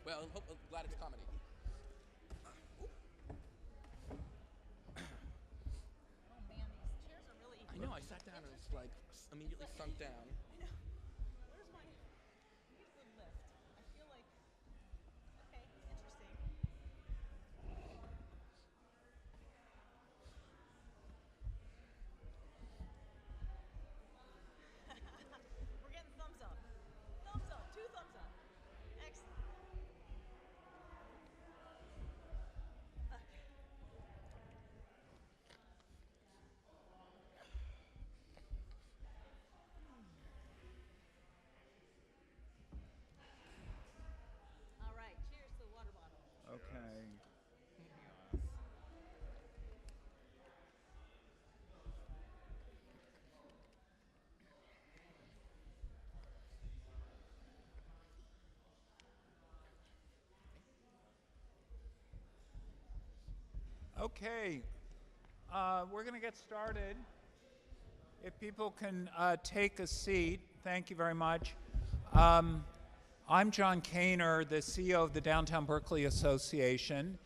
Well, I'm glad it's comedy. Oh man, these chairs are really. I know. I sat down and it's like immediately sunk down. I know. Where's my? Here's the lift. I feel like. Okay, interesting. We're getting thumbs up. Thumbs up. 2 thumbs up. Excellent. Okay. All right. Cheers to the water bottle. Okay. Okay, we're going to get started. If people can take a seat, thank you very much. I'm John Kaner, the CEO of the Downtown Berkeley Association.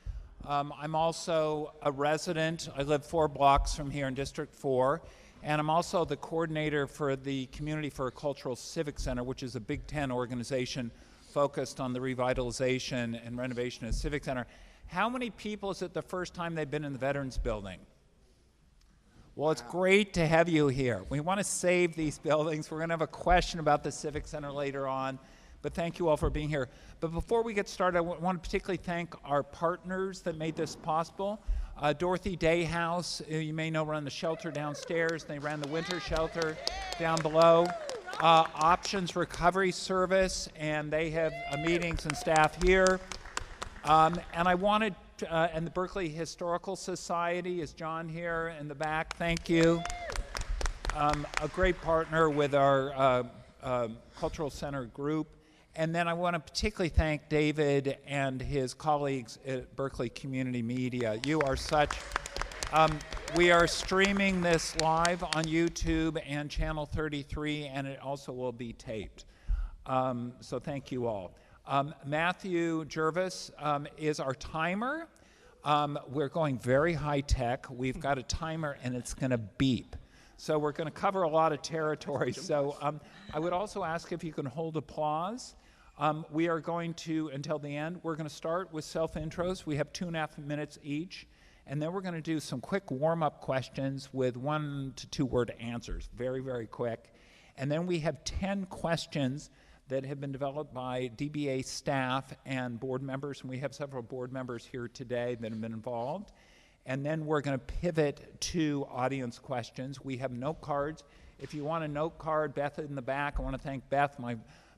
I'm also a resident. I live 4 blocks from here in District 4. And I'm also the coordinator for the Community for a Cultural Civic Center, which is a Big Ten organization focused on the revitalization and renovation of the Civic Center. How many people is it the first time they've been in the Veterans Building? Well, it's great to have you here. We want to save these buildings. We're going to have a question about the Civic Center later on, but thank you all for being here. But before we get started, I want to particularly thank our partners that made this possible. Dorothy Day House, you may know, run the shelter downstairs. They ran the winter shelter down below. Options Recovery Service, and they have meetings and staff here. And I wanted, and the Berkeley Historical Society, is John here in the back? Thank you. A great partner with our Cultural Center group. And then I want to particularly thank David and his colleagues at Berkeley Community Media. You are such, we are streaming this live on YouTube and Channel 33, and it also will be taped. So thank you all. Matthew Jervis is our timer. We're going very high tech. We've got a timer and it's going to beep. So we're going to cover a lot of territory. So I would also ask if you can hold applause. We are going to, until the end, we're going to start with self-intros. We have 2.5 minutes each. And then we're going to do some quick warm-up questions with 1 to 2 word answers. Very, very quick. And then we have 10 questions that have been developed by DBA staff and board members, and we have several board members here today that have been involved. And then we're going to pivot to audience questions. We have note cards. If you want a note card, Beth in the back. I want to thank Beth, my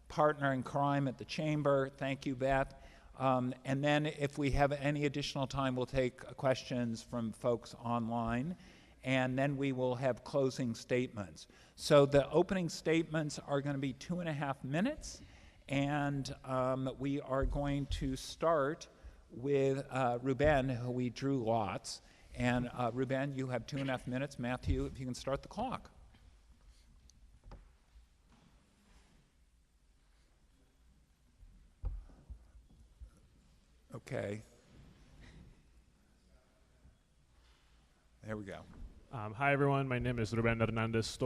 partner in crime at the chamber. Thank you, Beth. And then if we have any additional time, we'll take questions from folks online. And then we will have closing statements. So the opening statements are going to be 2.5 minutes, and we are going to start with Ruben, who we drew lots. And Ruben, you have 2.5 minutes. Matthew, if you can start the clock. Okay. There we go. Hi, everyone. My name is Ruben Hernandez.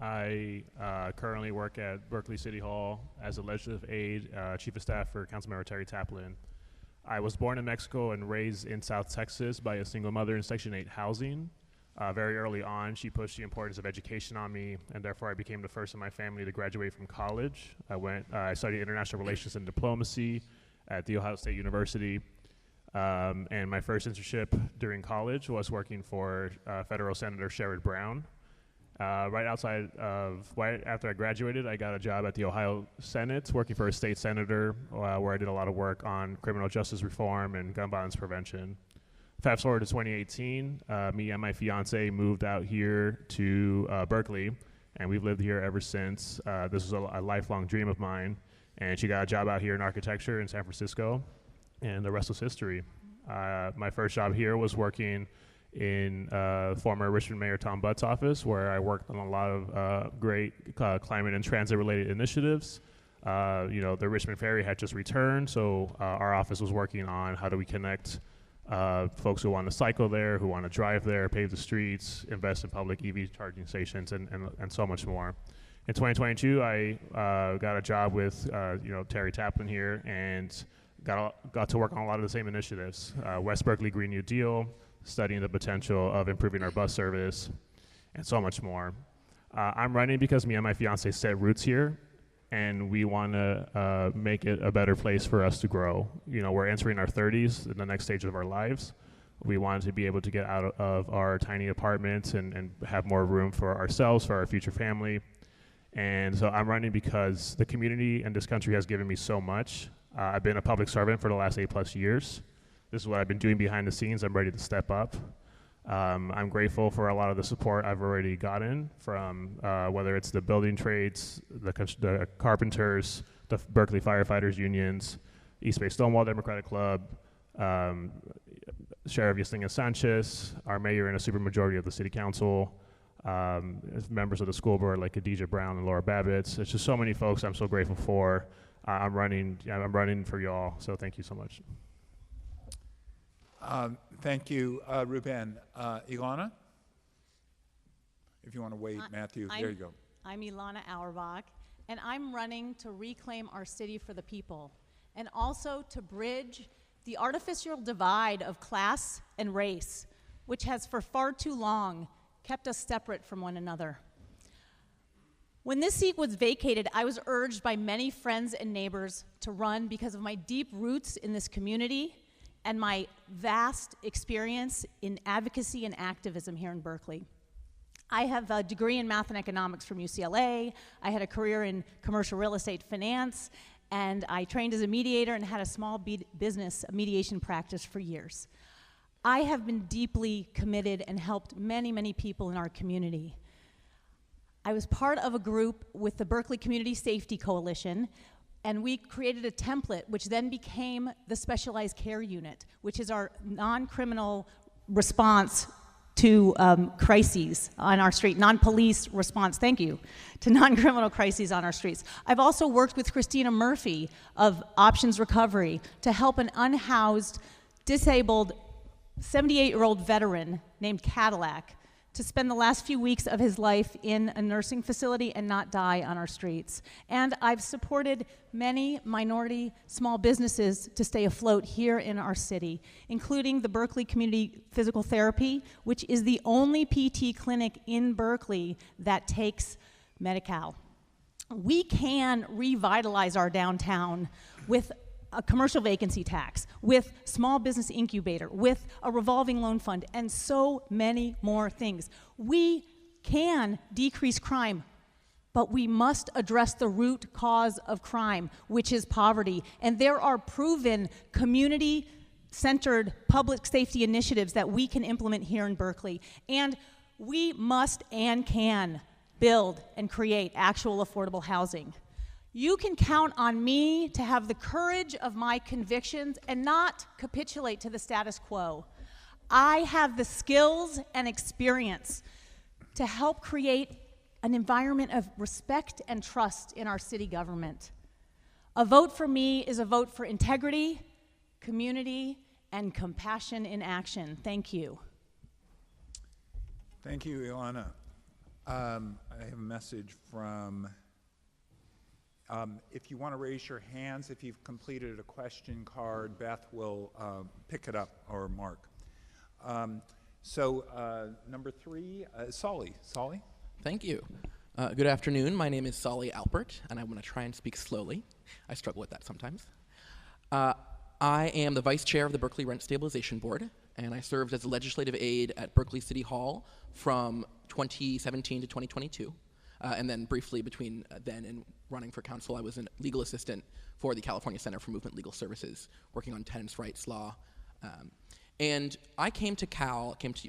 I currently work at Berkeley City Hall as a legislative aide, chief of staff for Councilmember Terry Taplin. I was born in Mexico and raised in South Texas by a single mother in Section 8 housing. Very early on, she pushed the importance of education on me, and therefore I became the first in my family to graduate from college. I studied international relations and diplomacy at The Ohio State University. And my first internship during college was working for Federal Senator Sherrod Brown. Right after I graduated, I got a job at the Ohio Senate, working for a state senator, where I did a lot of work on criminal justice reform and gun violence prevention. Fast forward to 2018, me and my fiance moved out here to Berkeley, and we've lived here ever since. This was a lifelong dream of mine, and she got a job out here in architecture in San Francisco, and the rest was history. My first job here was working in former Richmond Mayor Tom Butt's office, where I worked on a lot of great climate and transit-related initiatives. The Richmond Ferry had just returned, so our office was working on how do we connect folks who want to cycle there, who want to drive there, pave the streets, invest in public EV charging stations, and so much more. In 2022, I got a job with Terry Taplin here, and got to work on a lot of the same initiatives. West Berkeley Green New Deal, studying the potential of improving our bus service, and so much more. I'm running because me and my fiance set roots here, and we want to make it a better place for us to grow. We're entering our 30s, in the next stage of our lives. We wanted to be able to get out of our tiny apartments and have more room for ourselves, for our future family. And so I'm running because the community and this country has given me so much. I've been a public servant for the last 8+ years. This is what I've been doing behind the scenes. I'm ready to step up. I'm grateful for a lot of the support I've already gotten from whether it's the building trades, the carpenters, the Berkeley firefighters unions, East Bay Stonewall Democratic Club, Sheriff Yesenia Sanchez, our mayor and a supermajority of the city council, members of the school board like Khadijah Brown and Laura Babbitts. It's just so many folks I'm so grateful for. I'm running for y'all, so thank you so much. Thank you, Ruben. Elana? If you want to wait, Matthew, there you go. I'm Elana Auerbach, and I'm running to reclaim our city for the people, and also to bridge the artificial divide of class and race, which has for far too long kept us separate from one another. When this seat was vacated, I was urged by many friends and neighbors to run because of my deep roots in this community and my vast experience in advocacy and activism here in Berkeley. I have a degree in math and economics from UCLA. I had a career in commercial real estate finance, and I trained as a mediator and had a small business mediation practice for years. I have been deeply committed and helped many, many people in our community. I was part of a group with the Berkeley Community Safety Coalition, and we created a template which then became the Specialized Care Unit, which is our non-criminal response to crises on our street, non-police response, thank you, to non-criminal crises on our streets. I've also worked with Christina Murphy of Options Recovery to help an unhoused, disabled 78-year-old veteran named Cadillac to spend the last few weeks of his life in a nursing facility and not die on our streets. And I've supported many minority small businesses to stay afloat here in our city, including the Berkeley Community Physical Therapy, which is the only PT clinic in Berkeley that takes Medi-Cal. We can revitalize our downtown with a commercial vacancy tax, with small business incubator, with a revolving loan fund, and so many more things. We can decrease crime, but we must address the root cause of crime, which is poverty. And there are proven community-centered public safety initiatives that we can implement here in Berkeley. And we must and can build and create actual affordable housing. You can count on me to have the courage of my convictions and not capitulate to the status quo. I have the skills and experience to help create an environment of respect and trust in our city government. A vote for me is a vote for integrity, community, and compassion in action. Thank you. Thank you, Elana. I have a message from... if you want to raise your hands, if you've completed a question card, Beth will pick it up, or Mark. Number 3, Soli. Soli? Thank you. Good afternoon. My name is Soli Alpert, and I want to try and speak slowly. I struggle with that sometimes. I am the vice chair of the Berkeley Rent Stabilization Board, and I served as a legislative aide at Berkeley City Hall from 2017 to 2022. And then briefly between then and running for council, I was a legal assistant for the California Center for Movement Legal Services, working on tenants' rights law. And I came to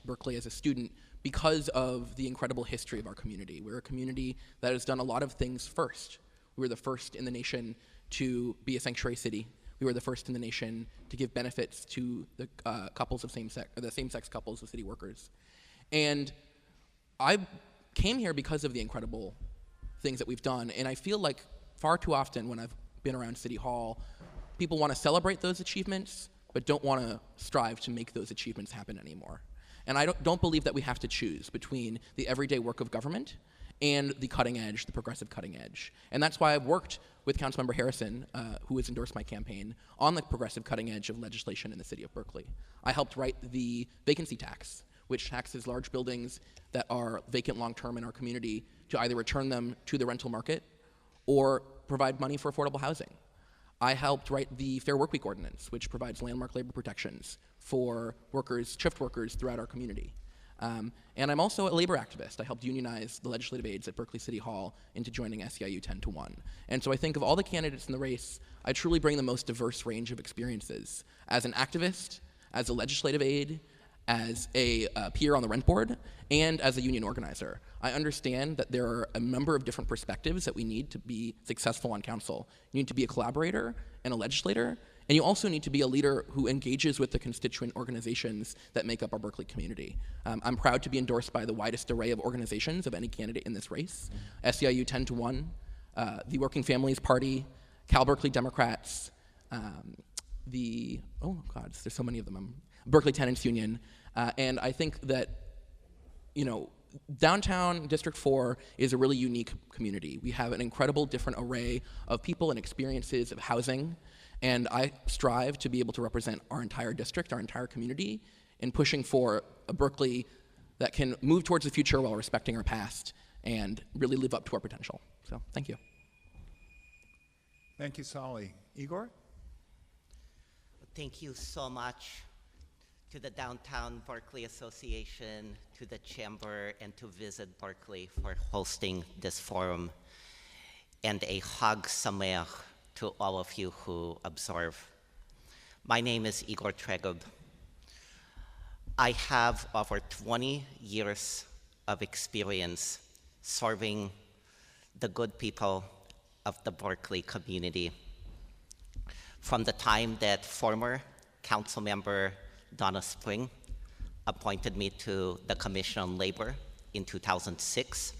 Berkeley as a student because of the incredible history of our community. We're a community that has done a lot of things first. We were the first in the nation to be a sanctuary city. We were the first in the nation to give benefits to the couples of same-sex couples of city workers. And I came here because of the incredible things that we've done, and I feel like far too often when I've been around City Hall, people want to celebrate those achievements, but don't want to strive to make those achievements happen anymore. And I don't believe that we have to choose between the everyday work of government and the cutting edge, the progressive cutting edge. And that's why I've worked with Councilmember Harrison, who has endorsed my campaign, on the progressive cutting edge of legislation in the city of Berkeley. I helped write the vacancy tax, which taxes large buildings that are vacant long-term in our community to either return them to the rental market or provide money for affordable housing. I helped write the Fair Workweek Ordinance, which provides landmark labor protections for workers, shift workers throughout our community. And I'm also a labor activist. I helped unionize the legislative aides at Berkeley City Hall into joining SEIU 10-1. And so I think of all the candidates in the race, I truly bring the most diverse range of experiences. As an activist, as a legislative aide, as a peer on the rent board, and as a union organizer. I understand that there are a number of different perspectives that we need to be successful on council. You need to be a collaborator and a legislator, and you also need to be a leader who engages with the constituent organizations that make up our Berkeley community. I'm proud to be endorsed by the widest array of organizations of any candidate in this race. SEIU 10-1, the Working Families Party, Cal Berkeley Democrats, there's so many of them. Berkeley Tenants Union, and I think that, downtown District 4 is a really unique community. We have an incredible different array of people and experiences of housing, and I strive to be able to represent our entire district, our entire community, in pushing for a Berkeley that can move towards the future while respecting our past and really live up to our potential. So, thank you. Thank you, Soli. Igor? Thank you so much to the Downtown Berkeley Association, to the Chamber, and to Visit Berkeley for hosting this forum. And a hag sameach to all of you who observe. My name is Igor Tregub. I have over 20 years of experience serving the good people of the Berkeley community. From the time that former council member Donna Spring appointed me to the Commission on Labor in 2006,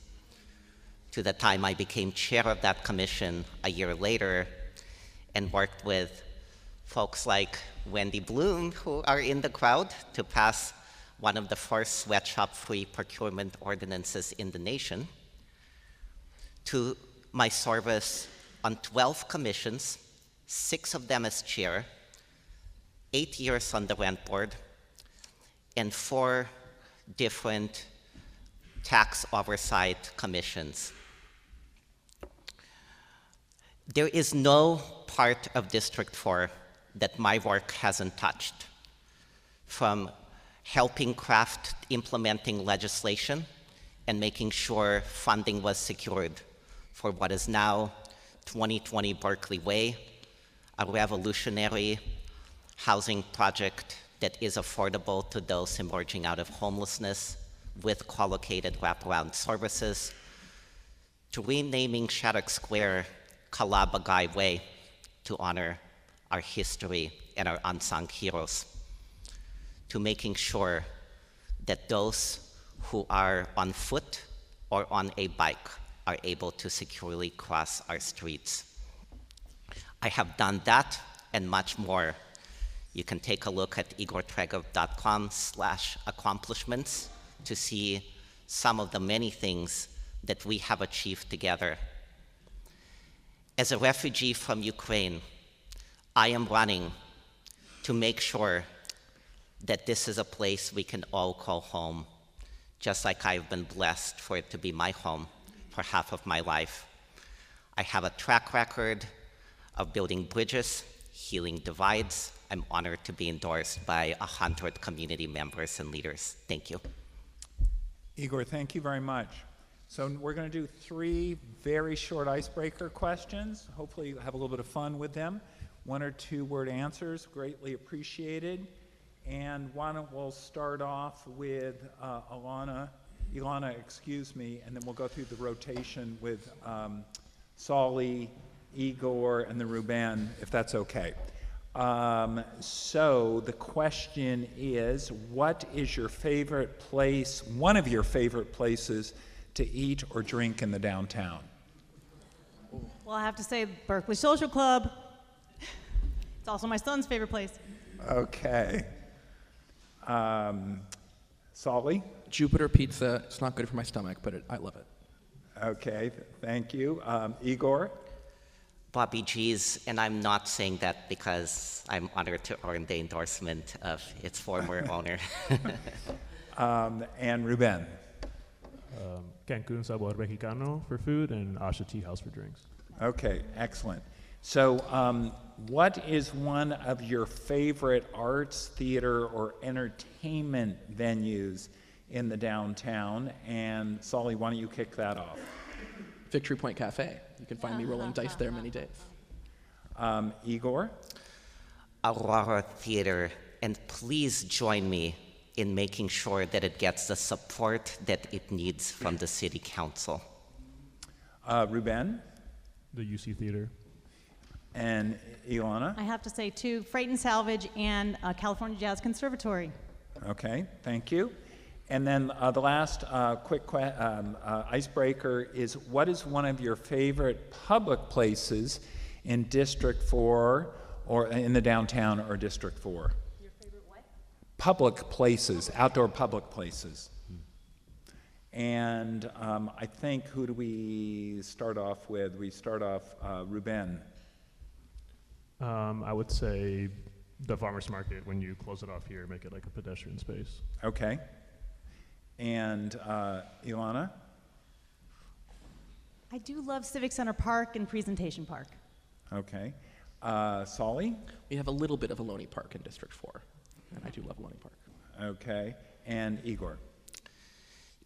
to the time I became chair of that commission a year later and worked with folks like Wendy Bloom, who are in the crowd, to pass one of the first sweatshop-free procurement ordinances in the nation, to my service on 12 commissions, 6 of them as chair, 8 years on the rent board, and 4 different tax oversight commissions. There is no part of District 4 that my work hasn't touched, from helping craft implementing legislation and making sure funding was secured for what is now 2020 Berkeley Way, a revolutionary housing project that is affordable to those emerging out of homelessness with collocated wraparound services, to renaming Shattuck Square Kalabagay Way to honor our history and our unsung heroes, to making sure that those who are on foot or on a bike are able to securely cross our streets. I have done that and much more. You can take a look at igortregub.com/accomplishments to see some of the many things that we have achieved together. As a refugee from Ukraine, I am running to make sure that this is a place we can all call home, just like I've been blessed for it to be my home for half of my life. I have a track record of building bridges, healing divides. I'm honored to be endorsed by 100 community members and leaders. Thank you. Igor, thank you very much. So we're going to do 3 very short icebreaker questions. Hopefully you'll have a little bit of fun with them. 1 or 2 word answers, greatly appreciated. And we'll start off with Elana, and then we'll go through the rotation with Soli, Igor, and the Ruben, if that's okay. So the question is, what is your favorite place, one of your favorite places to eat or drink in the downtown? Well, I have to say, Berkeley Social Club. It's also my son's favorite place. Okay. Soli? Jupiter Pizza. It's not good for my stomach, but I love it. Okay, thank you. Igor? Bobby G's, and I'm not saying that because I'm honored to earn the endorsement of its former owner. And Ruben? Cancun Sabor Mexicano for food and Asha Tea House for drinks. Okay, excellent. So, what is one of your favorite arts, theater, or entertainment venues in the downtown? And Soli, why don't you kick that off? Victory Point Cafe. You can find me rolling dice there many days. Igor? Aurora Theater, and please join me in making sure that it gets the support that it needs from the City Council. Ruben? The UC Theater. And Elana? I have to say, too, Freight and Salvage and California Jazz Conservatory. Okay, thank you. And then the last quick icebreaker is, what is one of your favorite public places in District 4 or in the downtown or District 4? Your favorite what? Public places, outdoor public places. And I think, who do we start off with? We start off Ruben. I would say the farmer's market. When you close it off here, make it like a pedestrian space. Okay. And Elana? I do love Civic Center Park and Presentation Park. Okay. Soli? We have a little bit of Ohlone Park in District 4, and I do love Ohlone Park. Okay. And Igor?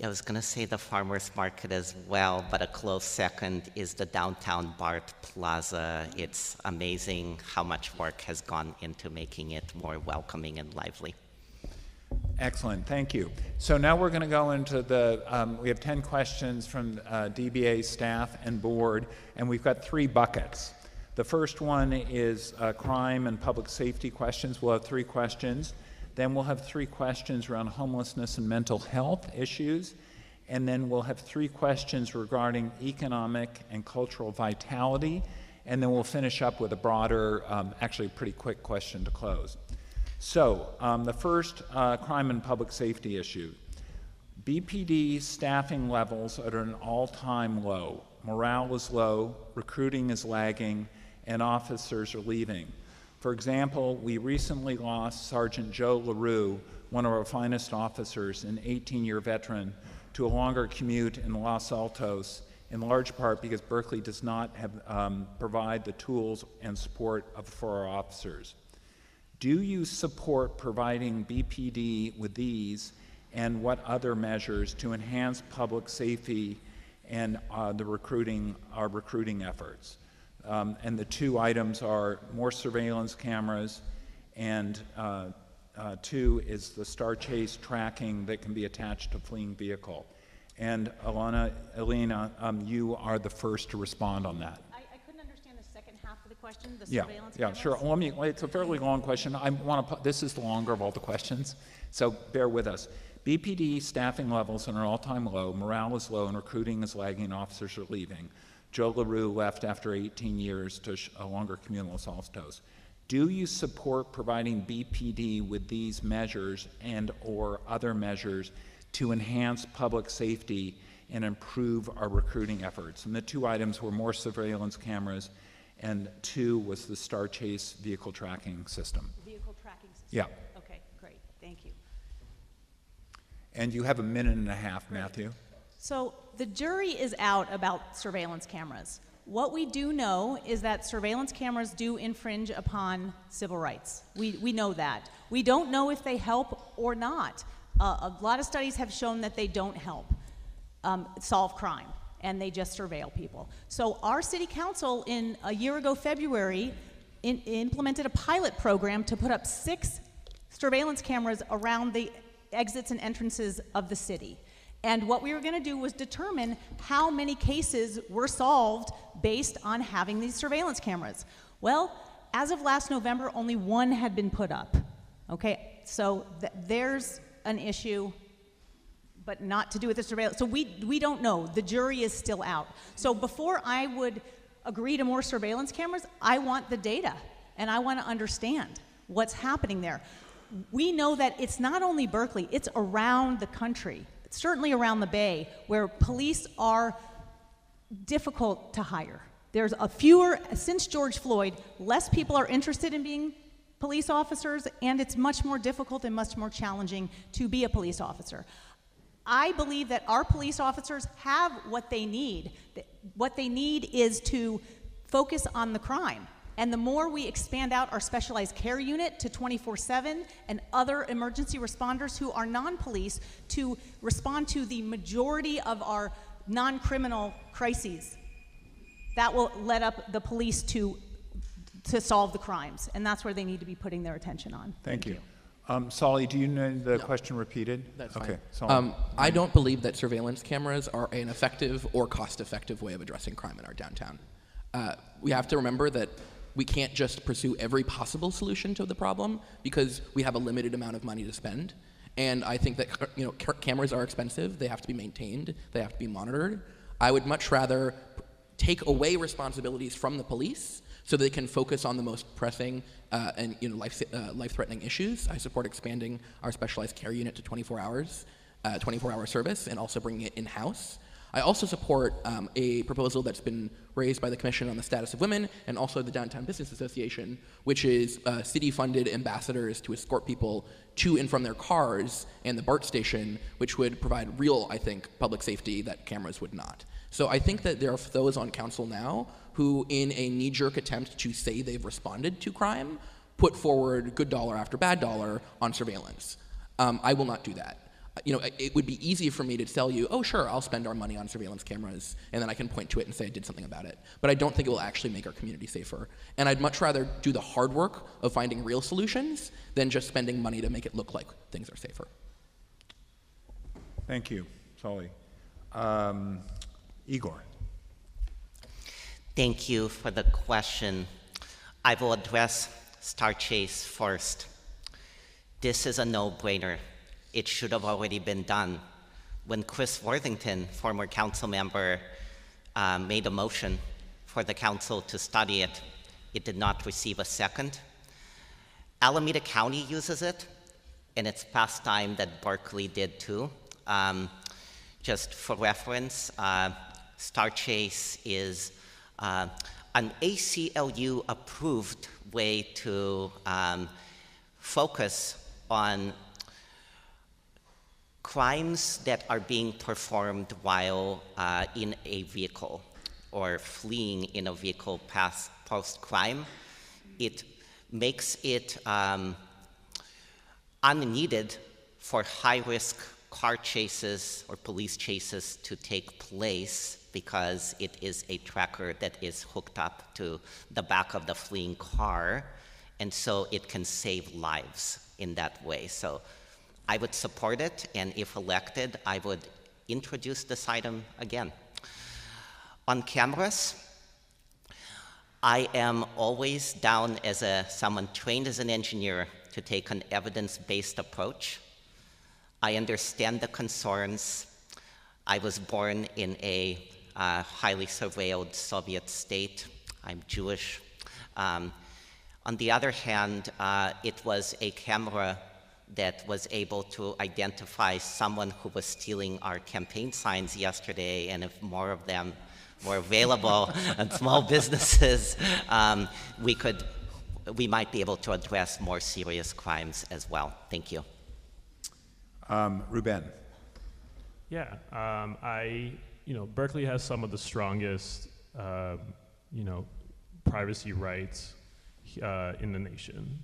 I was going to say the farmer's market as well, but a close second is the downtown BART Plaza. It's amazing how much work has gone into making it more welcoming and lively. Excellent, thank you. So now we're going to go into we have 10 questions from DBA staff and board, and we've got 3 buckets. The first one is crime and public safety questions. We'll have 3 questions. Then we'll have 3 questions around homelessness and mental health issues. And then we'll have 3 questions regarding economic and cultural vitality. And then we'll finish up with a broader, actually pretty quick question to close. So the first, crime and public safety issue. BPD staffing levels are at an all-time low. Morale is low, recruiting is lagging, and officers are leaving. For example, we recently lost Sergeant Joe LaRue, one of our finest officers, an 18-year veteran, to a longer commute in Los Altos, in large part because Berkeley does not provide the tools and support for our officers. Do you support providing BPD with these and what other measures to enhance public safety and our recruiting efforts? And the 2 items are more surveillance cameras, and 2 is the Star Chase tracking that can be attached to fleeing vehicle. And Elana, you are the first to respond on that. I couldn't understand the second half of the question, the Yeah, surveillance yeah, cameras. sure. It's a fairly long question. This is the longer of all the questions, so bear with us. BPD staffing levels are at an all-time low, morale is low, and recruiting is lagging, and officers are leaving. Joe LaRue left after 18 years to a longer commute in Los Altos. Do you support providing BPD with these measures and or other measures to enhance public safety and improve our recruiting efforts? And the 2 items were more surveillance cameras, and 2 was the Star Chase vehicle tracking system. Vehicle tracking system? Yeah. Okay, great, thank you. And you have a minute and a half, Matthew. So the jury is out about surveillance cameras. What we do know is that surveillance cameras do infringe upon civil rights. We know that. We don't know if they help or not. A lot of studies have shown that they don't help solve crime, and they just surveil people. So our city council, in a year ago February, implemented a pilot program to put up 6 surveillance cameras around the exits and entrances of the city. And what we were going to do was determine how many cases were solved based on having these surveillance cameras. Well, as of last November, only 1 had been put up. Okay, so there's an issue, but not to do with the surveillance. So we don't know. The jury is still out. So before I would agree to more surveillance cameras, I want the data, and I want to understand what's happening there. We know that it's not only Berkeley, it's around the country, certainly around the Bay, where police are difficult to hire. There's a fewer, since George Floyd, less people are interested in being police officers, and it's much more difficult and much more challenging to be a police officer. I believe that our police officers have what they need. What they need is to focus on the crime. And the more we expand out our specialized care unit to 24/7 and other emergency responders who are non-police to respond to the majority of our non-criminal crises, that will let up the police to solve the crimes. And that's where they need to be putting their attention on. Thank you. Soli, do you know the question repeated? That's okay. fine. I don't believe that surveillance cameras are an effective or cost-effective way of addressing crime in our downtown. We have to remember that we can't just pursue every possible solution to the problem because we have a limited amount of money to spend. And I think that cameras are expensive. They have to be maintained. They have to be monitored. I would much rather take away responsibilities from the police so they can focus on the most pressing and life-threatening issues. I support expanding our specialized care unit to 24 hours, 24-hour service, and also bringing it in-house. I also support a proposal that's been raised by the Commission on the Status of Women and also the Downtown Business Association, which is city-funded ambassadors to escort people to and from their cars and the BART station, which would provide real, I think, public safety that cameras would not. So I think that there are those on council now who, in a knee-jerk attempt to say they've responded to crime, put forward good dollar after bad dollar on surveillance. I will not do that. It would be easy for me to tell you, oh, sure, I'll spend our money on surveillance cameras, and then I can point to it and say I did something about it. But I don't think it will actually make our community safer. And I'd much rather do the hard work of finding real solutions than just spending money to make it look like things are safer. Thank you, Soli. Igor. Thank you for the question. I will address Star Chase first. This is a no-brainer. It should have already been done. When Chris Worthington, former council member, made a motion for the council to study it, it did not receive a second. Alameda County uses it, and it's past time that Berkeley did too. Just for reference, Star Chase is an ACLU-approved way to focus on crimes that are being performed while in a vehicle or fleeing in a vehicle post-crime. It makes it unneeded for high-risk car chases or police chases to take place because it is a tracker that is hooked up to the back of the fleeing car, and so it can save lives in that way. So I would support it, and if elected, I would introduce this item again. On cameras, I am always down as someone trained as an engineer to take an evidence-based approach. I understand the concerns. I was born in a highly surveilled Soviet state. I'm Jewish. On the other hand, it was a camera that was able to identify someone who was stealing our campaign signs yesterday, and if more of them were available on small businesses, we might be able to address more serious crimes as well. Thank you. Ruben. Yeah, Berkeley has some of the strongest, privacy rights in the nation.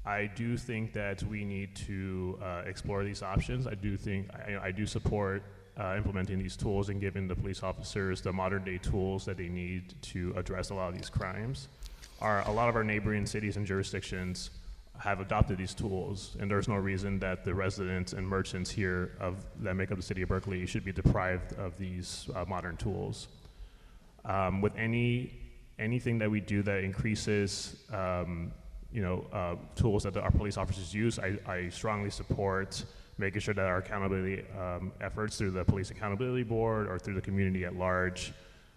I do think that we need to explore these options. I do support implementing these tools and giving the police officers the modern day tools that they need to address a lot of these crimes. A lot of our neighboring cities and jurisdictions have adopted these tools, and there's no reason that the residents and merchants here that make up the city of Berkeley should be deprived of these modern tools. With anything that we do that increases tools that our police officers use, I strongly support making sure that our accountability efforts through the Police Accountability Board or through the community at large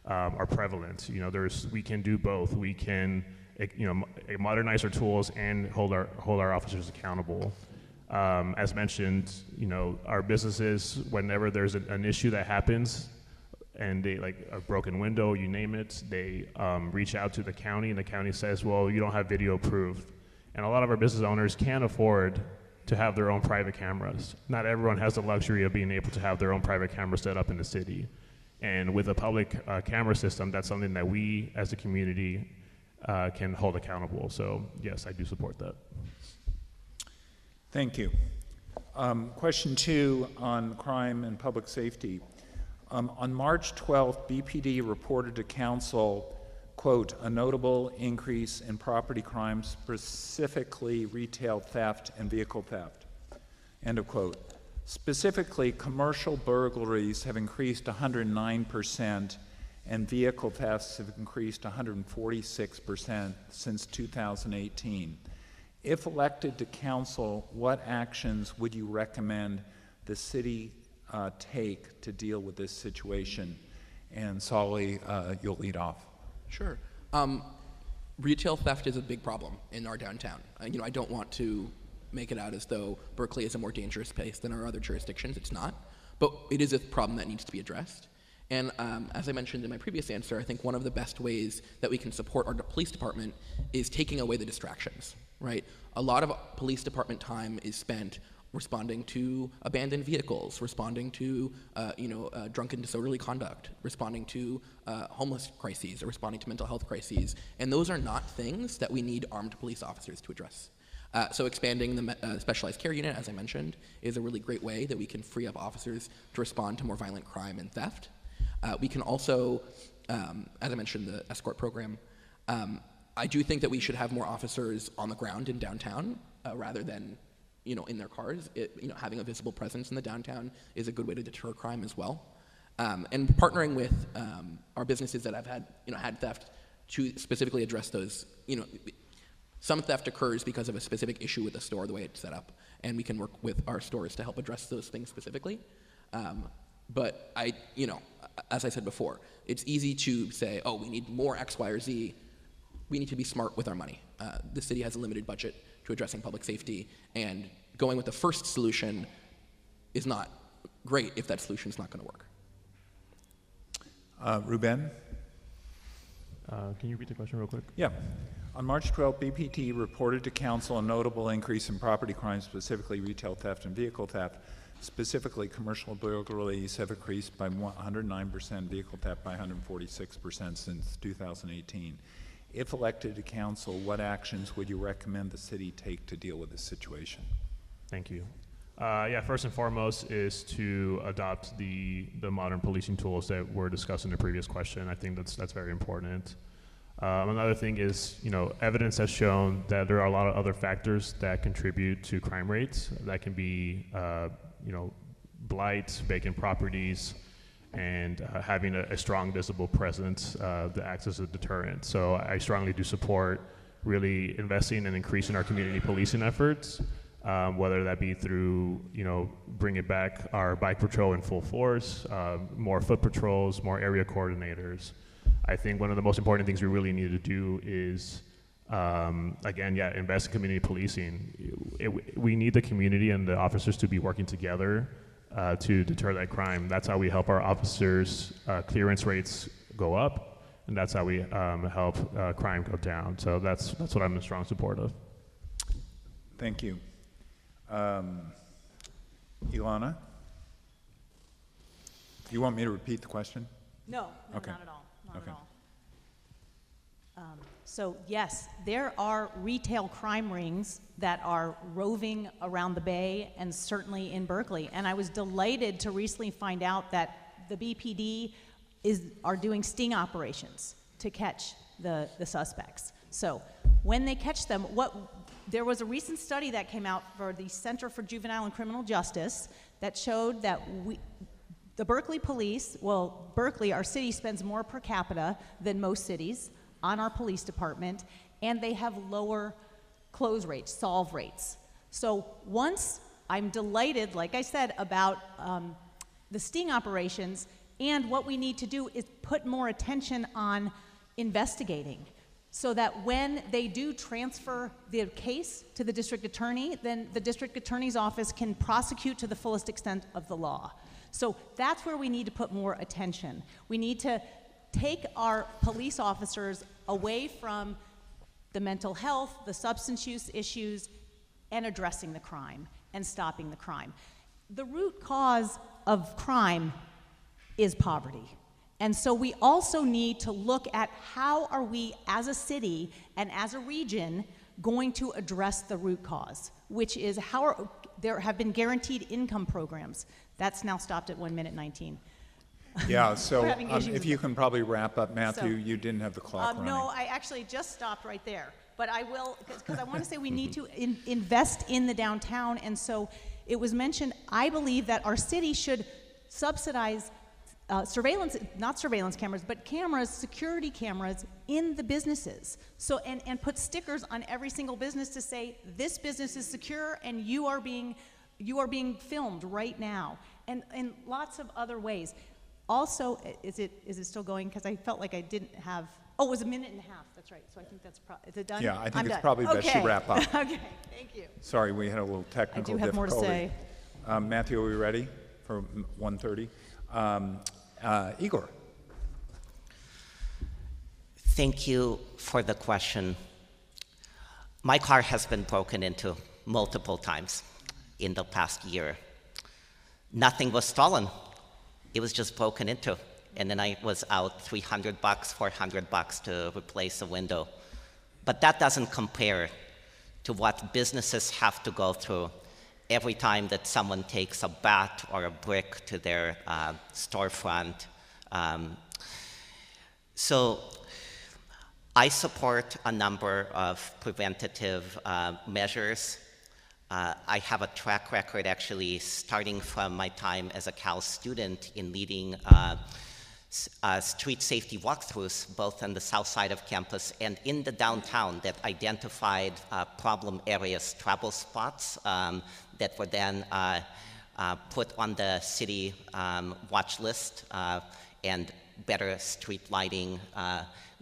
are prevalent. We can do both. We can modernize our tools and hold our officers accountable. As mentioned, our businesses, whenever there's an issue that happens, and they, like a broken window, you name it, they reach out to the county, and the county says, well, you don't have video proof. And a lot of our business owners can't afford to have their own private cameras. Not everyone has the luxury of being able to have their own private camera set up in the city. And with a public camera system, that's something that we as a community can hold accountable. So yes, I do support that. Thank you. Question 2 on crime and public safety. On March 12th, BPD reported to council, quote, a notable increase in property crimes, specifically retail theft and vehicle theft, end of quote. Specifically, commercial burglaries have increased 109%, and vehicle thefts have increased 146% since 2018. If elected to council, what actions would you recommend the city take to deal with this situation? And Soli, you'll lead off. Sure. Retail theft is a big problem in our downtown. I don't want to make it out as though Berkeley is a more dangerous place than our other jurisdictions. It's not. But it is a problem that needs to be addressed. And as I mentioned in my previous answer, I think one of the best ways that we can support our police department is taking away the distractions, right? A lot of police department time is spent responding to abandoned vehicles, responding to drunken disorderly conduct, responding to homeless crises, or responding to mental health crises. And those are not things that we need armed police officers to address. So expanding the specialized care unit, as I mentioned, is a really great way that we can free up officers to respond to more violent crime and theft. We can also, as I mentioned, the escort program. I do think that we should have more officers on the ground in downtown rather than in their cars. Having a visible presence in the downtown is a good way to deter crime as well. And partnering with our businesses that have had theft to specifically address those. Some theft occurs because of a specific issue with the store, the way it's set up, and we can work with our stores to help address those things specifically. But as I said before, it's easy to say, oh, we need more X, Y, or Z. We need to be smart with our money. The city has a limited budget to addressing public safety, and going with the first solution is not great if that solution is not going to work. Ruben? Can you repeat the question real quick? Yeah. On March 12th, BPD reported to council a notable increase in property crimes, specifically retail theft and vehicle theft. Specifically, commercial burglaries have increased by 109%, vehicle theft by 146% since 2018. If elected to council, what actions would you recommend the city take to deal with this situation? Thank you. First and foremost is to adopt the modern policing tools that were discussed in the previous question. I think that's very important. Another thing is, evidence has shown that there are a lot of other factors that contribute to crime rates. That can be, blight, vacant properties, and having a strong visible presence that acts as a deterrent. So I strongly do support really investing and increasing our community policing efforts, whether that be through, bringing back our bike patrol in full force, more foot patrols, more area coordinators. I think one of the most important things we really need to do is, invest in community policing. We need the community and the officers to be working together to deter that crime. That's how we help our officers' clearance rates go up, and that's how we help crime go down. So that's what I'm in strong support of. Thank you. Elana? Do you want me to repeat the question? No, Okay. not at all. Not Okay. at all. So yes, there are retail crime rings that are roving around the Bay and certainly in Berkeley. And I was delighted to recently find out that the BPD are doing sting operations to catch the suspects. So when they catch them, there was a recent study that came out for the Center for Juvenile and Criminal Justice that showed that the Berkeley police, Berkeley, our city, spends more per capita than most cities on our police department, and they have lower close rates, solve rates. So once I'm delighted, like I said, about the sting operations, And what we need to do is put more attention on investigating, so that when they do transfer the case to the district attorney, then the district attorney's office can prosecute to the fullest extent of the law. So that's where we need to put more attention. We need to take our police officers away from the mental health, the substance use issues, and addressing the crime and stopping the crime. The root cause of crime is poverty. And so we also need to look at how are we as a city and as a region going to address the root cause, which is there have been guaranteed income programs. That's now stopped at 1 minute 19. Yeah, so We're having issues if with you it. can probably wrap up, Matthew, So, you didn't have the clock running. No, I actually just stopped right there. But I will, because I want to say we need to invest in the downtown. And so it was mentioned, I believe that our city should subsidize not surveillance cameras, but cameras, security cameras in the businesses. So, and put stickers on every single business to say, this business is secure and you are being filmed right now. And lots of other ways. Also, is it still going? Because I felt like I didn't have, oh, it was 1.5 minutes. That's right. So I think that's, is it done? Yeah, I think I'm it's done. probably best you wrap up. Okay, thank you. Sorry, we had a little technical I do have more to difficulty. say. Matthew, are we ready for 1:30? Igor. Thank you for the question. My car has been broken into multiple times in the past year. Nothing was stolen. It was just broken into. And then I was out $300, $400 to replace a window. But that doesn't compare to what businesses have to go through every time that someone takes a bat or a brick to their storefront. So I support a number of preventative measures. I have a track record actually starting from my time as a Cal student in leading street safety walkthroughs, both on the south side of campus and in the downtown, that identified problem areas, trouble spots, that were then put on the city watch list, and better street lighting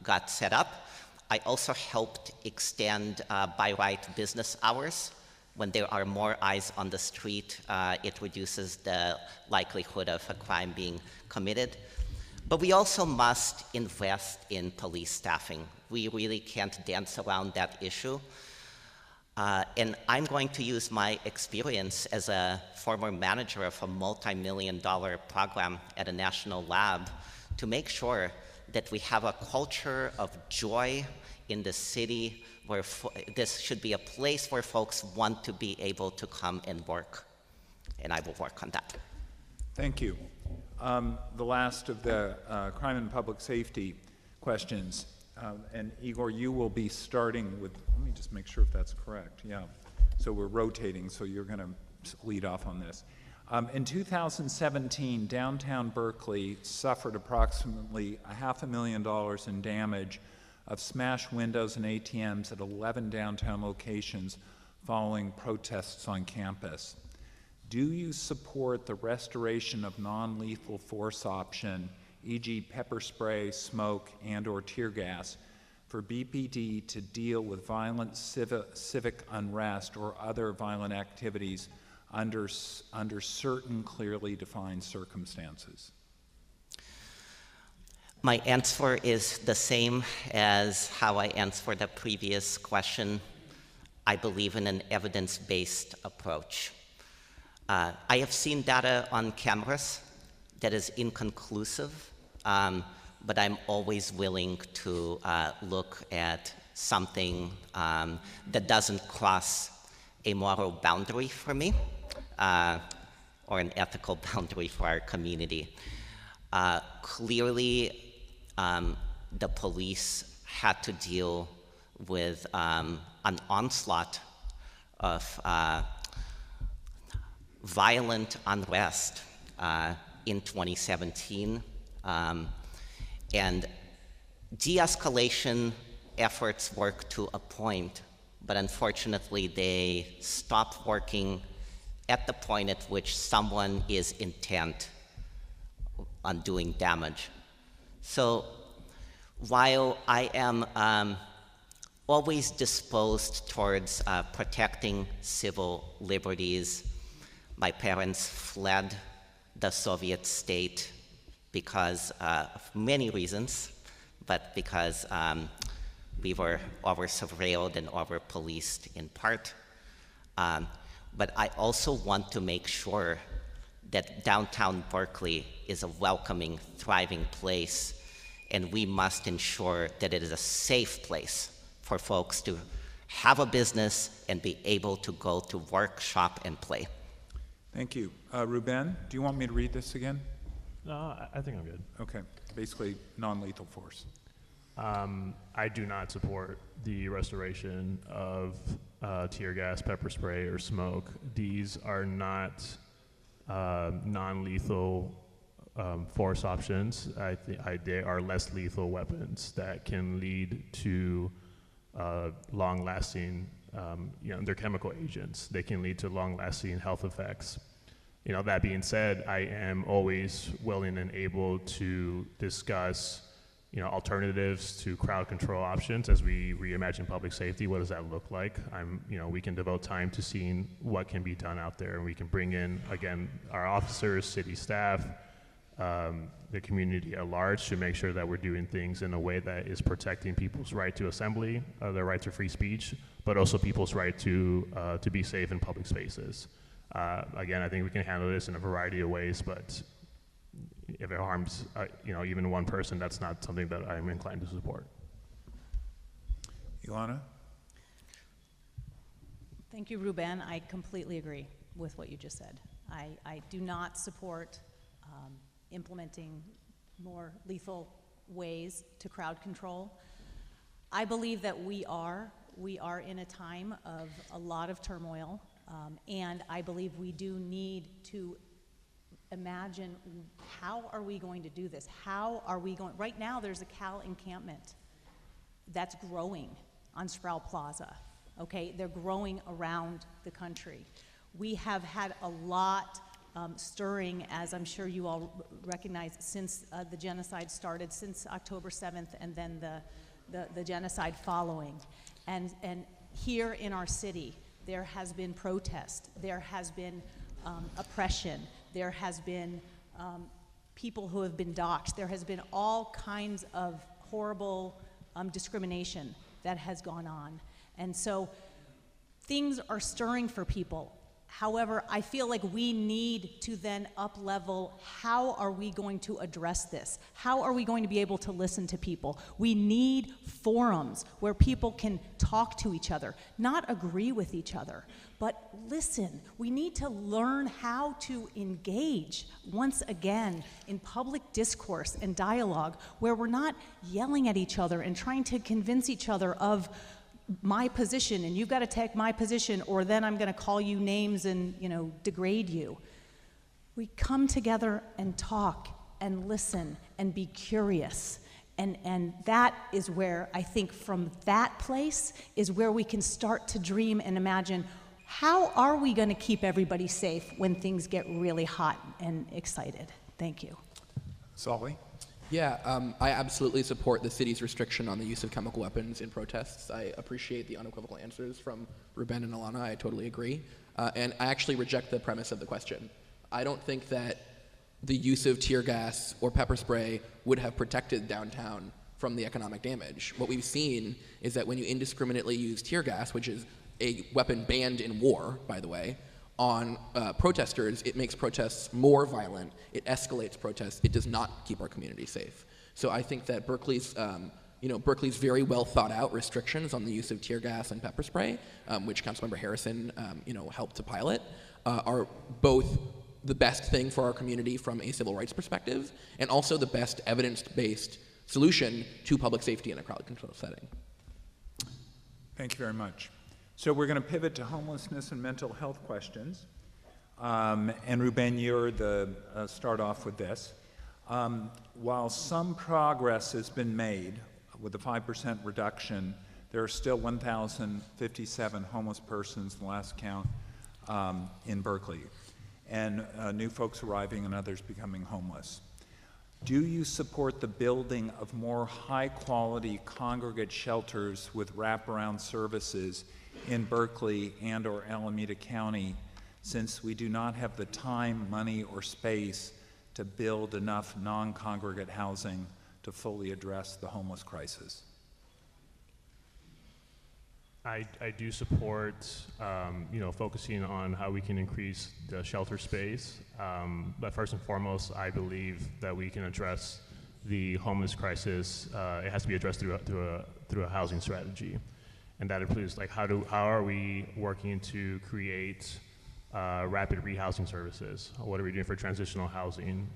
got set up. I also helped extend by right business hours. When there are more eyes on the street, it reduces the likelihood of a crime being committed. But we also must invest in police staffing. We really can't dance around that issue. And I'm going to use my experience as a former manager of a multi-million-dollar program at a national lab to make sure that we have a culture of joy in the city, where this should be a place where folks want to be able to come and work. And I will work on that. Thank you. The last of the crime and public safety questions. And Igor, you will be starting with, let me just make sure if that's correct. Yeah. So we're rotating, so you're going to lead off on this. In 2017, downtown Berkeley suffered approximately $500,000 in damage of smashed windows and ATMs at 11 downtown locations following protests on campus. Do you support the restoration of non-lethal force option, e.g. pepper spray, smoke, and/or tear gas, for BPD to deal with violent civic unrest or other violent activities under certain clearly defined circumstances? My answer is the same as how I answered the previous question. I believe in an evidence-based approach. I have seen data on cameras that is inconclusive, but I'm always willing to look at something that doesn't cross a moral boundary for me, or an ethical boundary for our community. Clearly, the police had to deal with an onslaught of violent unrest in 2017, and de-escalation efforts work to a point, but unfortunately they stop working at the point at which someone is intent doing damage. So while I am always disposed towards protecting civil liberties, my parents fled the Soviet state because of many reasons, but because we were over-surveilled and over-policed in part. But I also want to make sure that downtown Berkeley is a welcoming, thriving place, and we must ensure that it is a safe place for folks to have a business and be able to go to work, shop, and play. Thank you. Ruben, do you want me to read this again? No, I think I'm good. Okay. Basically, non-lethal force. I do not support the restoration of tear gas, pepper spray, or smoke. These are not non-lethal force options. They are less lethal weapons that can lead to long-lasting, they're chemical agents. They can lead to long-lasting health effects. That being said, I am always willing and able to discuss alternatives to crowd control options as we reimagine public safety. What does that look like? We can devote time to seeing what can be done out there, and we can bring in, again, our officers, city staff, the community at large to make sure that we're doing things in a way that is protecting people's right to assembly, their right to free speech, but also people's right to be safe in public spaces. Again, I think we can handle this in a variety of ways, but if it harms, even one person, that's not something that I'm inclined to support. Elana? Thank you, Ruben. I completely agree with what you just said. I do not support implementing more lethal ways to crowd control. I believe that we are in a time of a lot of turmoil, and I believe we do need to imagine, how are we going to do this? How are we going? Right now, there's a Cal encampment that's growing on Sproul Plaza, okay? They're growing around the country. We have had a lot stirring, as I'm sure you all recognize, since the genocide started, since October 7th, and then the genocide following. And here in our city, there has been protest, there has been oppression, there has been people who have been doxxed, there has been all kinds of horrible discrimination that has gone on. And so things are stirring for people. However, I feel like we need to then up-level, how are we going to address this? How are we going to be able to listen to people? We need forums where people can talk to each other, not agree with each other, but listen. We need to learn how to engage, once again, in public discourse and dialogue, where we're not yelling at each other and trying to convince each other of my position, and you've got to take my position, or then I'm going to call you names and degrade you. We come together and talk and listen and be curious, and that is where I think from that place is where we can start to dream and imagine, how are we going to keep everybody safe when things get really hot and excited? Thank you. Soli? Yeah, I absolutely support the city's restriction on the use of chemical weapons in protests. I appreciate the unequivocal answers from Ruben and Elana. I totally agree. And I actually reject the premise of the question. I don't think that the use of tear gas or pepper spray would have protected downtown from the economic damage. What we've seen is that when you indiscriminately use tear gas, which is a weapon banned in war, by the way, on protesters, it makes protests more violent, it escalates protests, it does not keep our community safe. So I think that Berkeley's very well thought out restrictions on the use of tear gas and pepper spray, which Councilmember Harrison, helped to pilot, are both the best thing for our community from a civil rights perspective, and also the best evidence-based solution to public safety in a crowd control setting. Thank you very much. So we're going to pivot to homelessness and mental health questions. And Ruben, you're the start off with this. While some progress has been made with a 5% reduction, there are still 1,057 homeless persons, the last count, in Berkeley, and new folks arriving and others becoming homeless. Do you support the building of more high-quality congregate shelters with wraparound services in Berkeley and/or Alameda County, since we do not have the time, money, or space to build enough non-congregate housing to fully address the homeless crisis? I do support, focusing on how we can increase the shelter space. But first and foremost, I believe that we can address the homeless crisis. It has to be addressed through a housing strategy, and that includes like how are we working to create rapid rehousing services? What are we doing for transitional housing,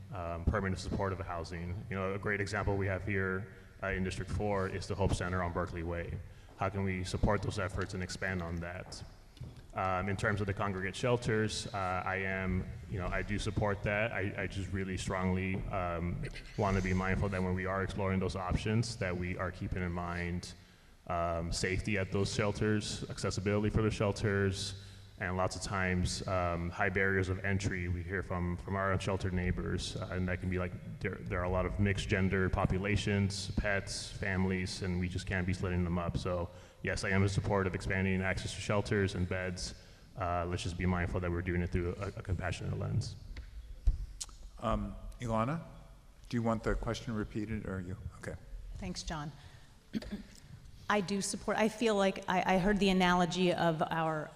permanent supportive housing? A great example we have here in District 4 is the Hope Center on Berkeley Way. How can we support those efforts and expand on that? In terms of the congregate shelters, I do support that. I just really strongly want to be mindful that when we are exploring those options, that we are keeping in mind safety at those shelters, accessibility for the shelters, and lots of times high barriers of entry. We hear from our unsheltered neighbors, and that can be like there are a lot of mixed gender populations, pets, families, and we just can't be splitting them up. So yes, I am in support of expanding access to shelters and beds. Let's just be mindful that we're doing it through a compassionate lens. Elana, do you want the question repeated, or are you okay? Thanks, John. I do support, I feel like I heard the analogy of our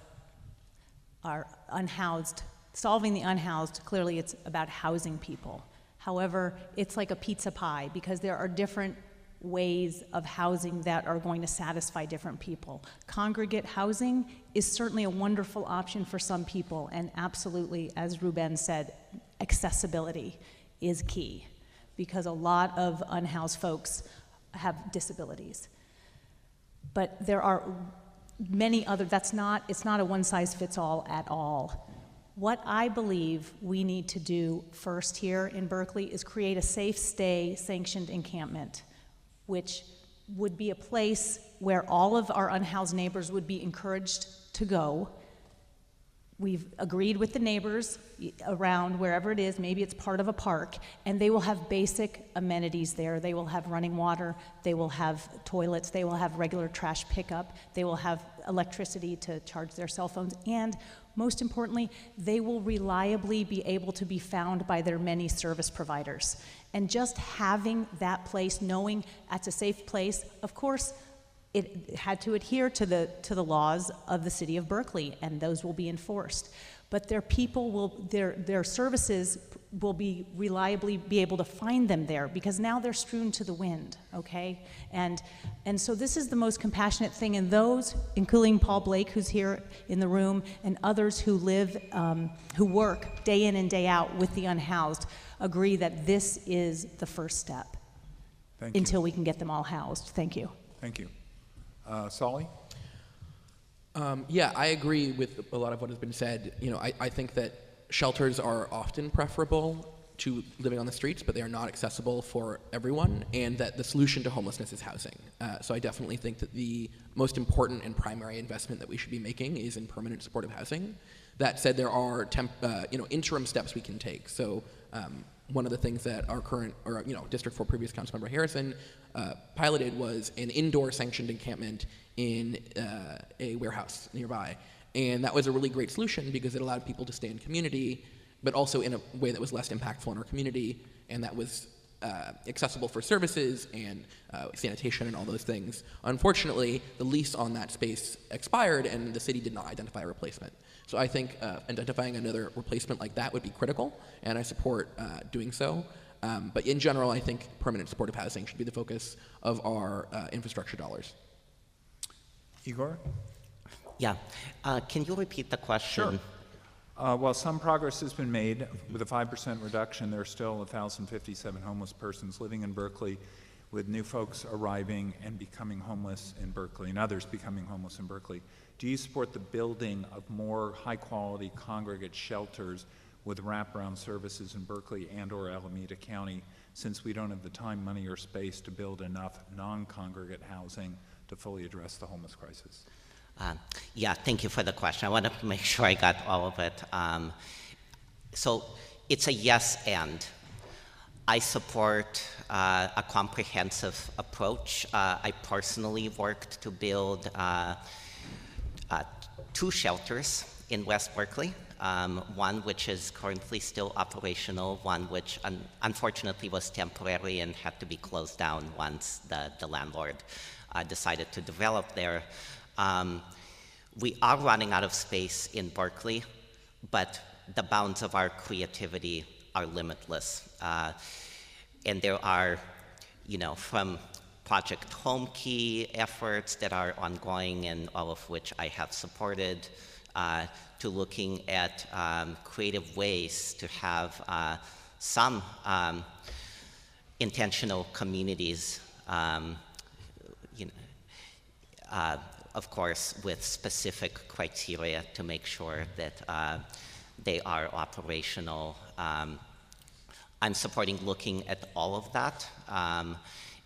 unhoused, solving the unhoused. Clearly it's about housing people. However, it's like a pizza pie because there are different ways of housing that are going to satisfy different people. Congregate housing is certainly a wonderful option for some people, and absolutely, as Ruben said, accessibility is key because a lot of unhoused folks have disabilities. But there are many other, it's not a one-size-fits-all at all. What I believe we need to do first here in Berkeley is create a safe stay sanctioned encampment, which would be a place where all of our unhoused neighbors would be encouraged to go. We've agreed with the neighbors around wherever it is, maybe it's part of a park, and they will have basic amenities there. They will have running water, they will have toilets, they will have regular trash pickup, they will have electricity to charge their cell phones, and most importantly, they will reliably be able to be found by their many service providers. And just having that place, knowing that's a safe place, of course, it had to adhere to the laws of the city of Berkeley, and those will be enforced. But their people will, their services will be reliably be able to find them there because now they're strewn to the wind, okay? And so this is the most compassionate thing, and those, including Paul Blake, who's here in the room, and others who live, who work day in and day out with the unhoused, agree that this is the first step until we can get them all housed. Thank you. Thank you. Soli? Yeah, I agree with a lot of what has been said. I think that shelters are often preferable to living on the streets, but they are not accessible for everyone, and that the solution to homelessness is housing. So I definitely think that the most important and primary investment that we should be making is in permanent supportive housing. That said, there are interim steps we can take. So one of the things that our current, District 4 previous Councilmember Harrison piloted was an indoor sanctioned encampment in a warehouse nearby. And that was a really great solution because it allowed people to stay in community, but also in a way that was less impactful in our community, and that was accessible for services and sanitation and all those things. Unfortunately, the lease on that space expired and the city did not identify a replacement. So I think identifying another replacement like that would be critical, and I support doing so. But in general, I think permanent supportive housing should be the focus of our infrastructure dollars. Igor? Yeah. Can you repeat the question? Sure. While some progress has been made with a 5% reduction, there are still 1,057 homeless persons living in Berkeley, with new folks arriving and becoming homeless in Berkeley, and others becoming homeless in Berkeley. Do you support the building of more high-quality congregate shelters with wraparound services in Berkeley and/or Alameda County, since we don't have the time, money, or space to build enough non-congregate housing to fully address the homeless crisis? Yeah, thank you for the question. I want to make sure I got all of it. So it's a yes and. I support a comprehensive approach. I personally worked to build 2 shelters in West Berkeley, one which is currently still operational, one which unfortunately was temporary and had to be closed down once the landlord decided to develop there. We are running out of space in Berkeley, but the bounds of our creativity are limitless. And there are, from Project Home Key efforts that are ongoing and all of which I have supported, to looking at creative ways to have some intentional communities, of course, with specific criteria to make sure that they are operational. I'm supporting looking at all of that.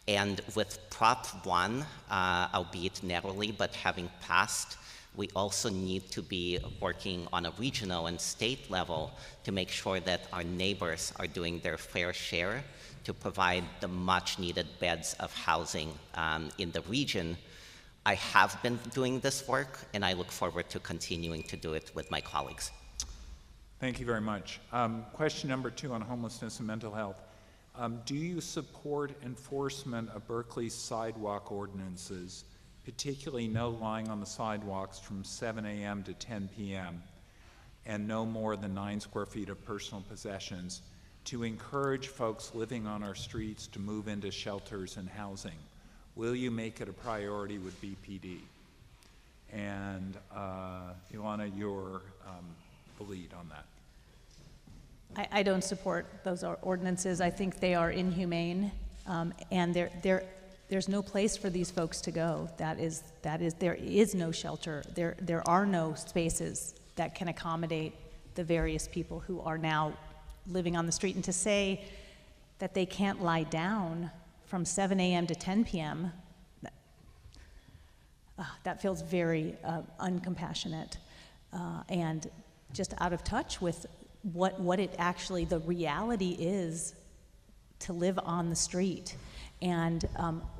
And with Prop 1, albeit narrowly, but having passed, we also need to be working on a regional and state level to make sure that our neighbors are doing their fair share to provide the much needed beds of housing in the region. I have been doing this work, and I look forward to continuing to do it with my colleagues. Thank you very much. Question number 2 on homelessness and mental health. Do you support enforcement of Berkeley's sidewalk ordinances, particularly no lying on the sidewalks from 7 a.m. to 10 p.m. and no more than 9 square feet of personal possessions, to encourage folks living on our streets to move into shelters and housing? Will you make it a priority with BPD? And Elana, you're the lead on that. I don't support those ordinances. I think they are inhumane, and there's no place for these folks to go. There is no shelter. There are no spaces that can accommodate the various people who are now living on the street. And to say that they can't lie down from 7 a.m. to 10 p.m., that feels very uncompassionate and just out of touch with what it actually, the reality is to live on the street. And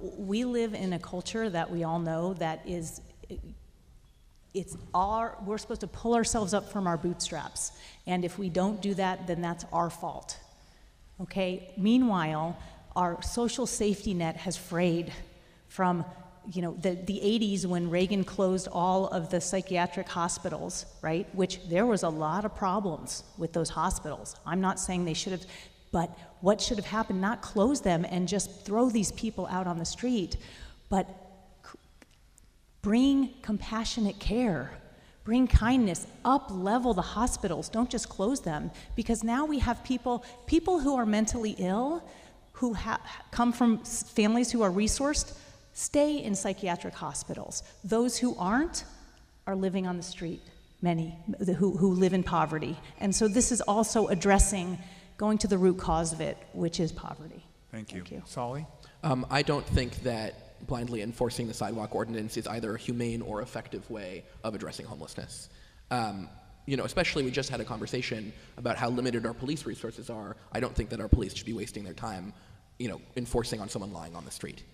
we live in a culture that we all know that is, we're supposed to pull ourselves up from our bootstraps. And if we don't do that, then that's our fault. Okay? Meanwhile, our social safety net has frayed from the 80s when Reagan closed all of the psychiatric hospitals, right? Which there was a lot of problems with those hospitals. I'm not saying they should have, but what should have happened, not close them and just throw these people out on the street, but bring compassionate care, bring kindness, up-level the hospitals, don't just close them, because now we have people who are mentally ill, who come from families who are resourced, stay in psychiatric hospitals. Those who aren't are living on the street, many who live in poverty. And so this is also addressing, going to the root cause of it, which is poverty. Thank you. Thank you. Soli? I don't think that blindly enforcing the sidewalk ordinance is either a humane or effective way of addressing homelessness. Especially we just had a conversation about how limited our police resources are. I don't think that our police should be wasting their time, enforcing on someone lying on the street.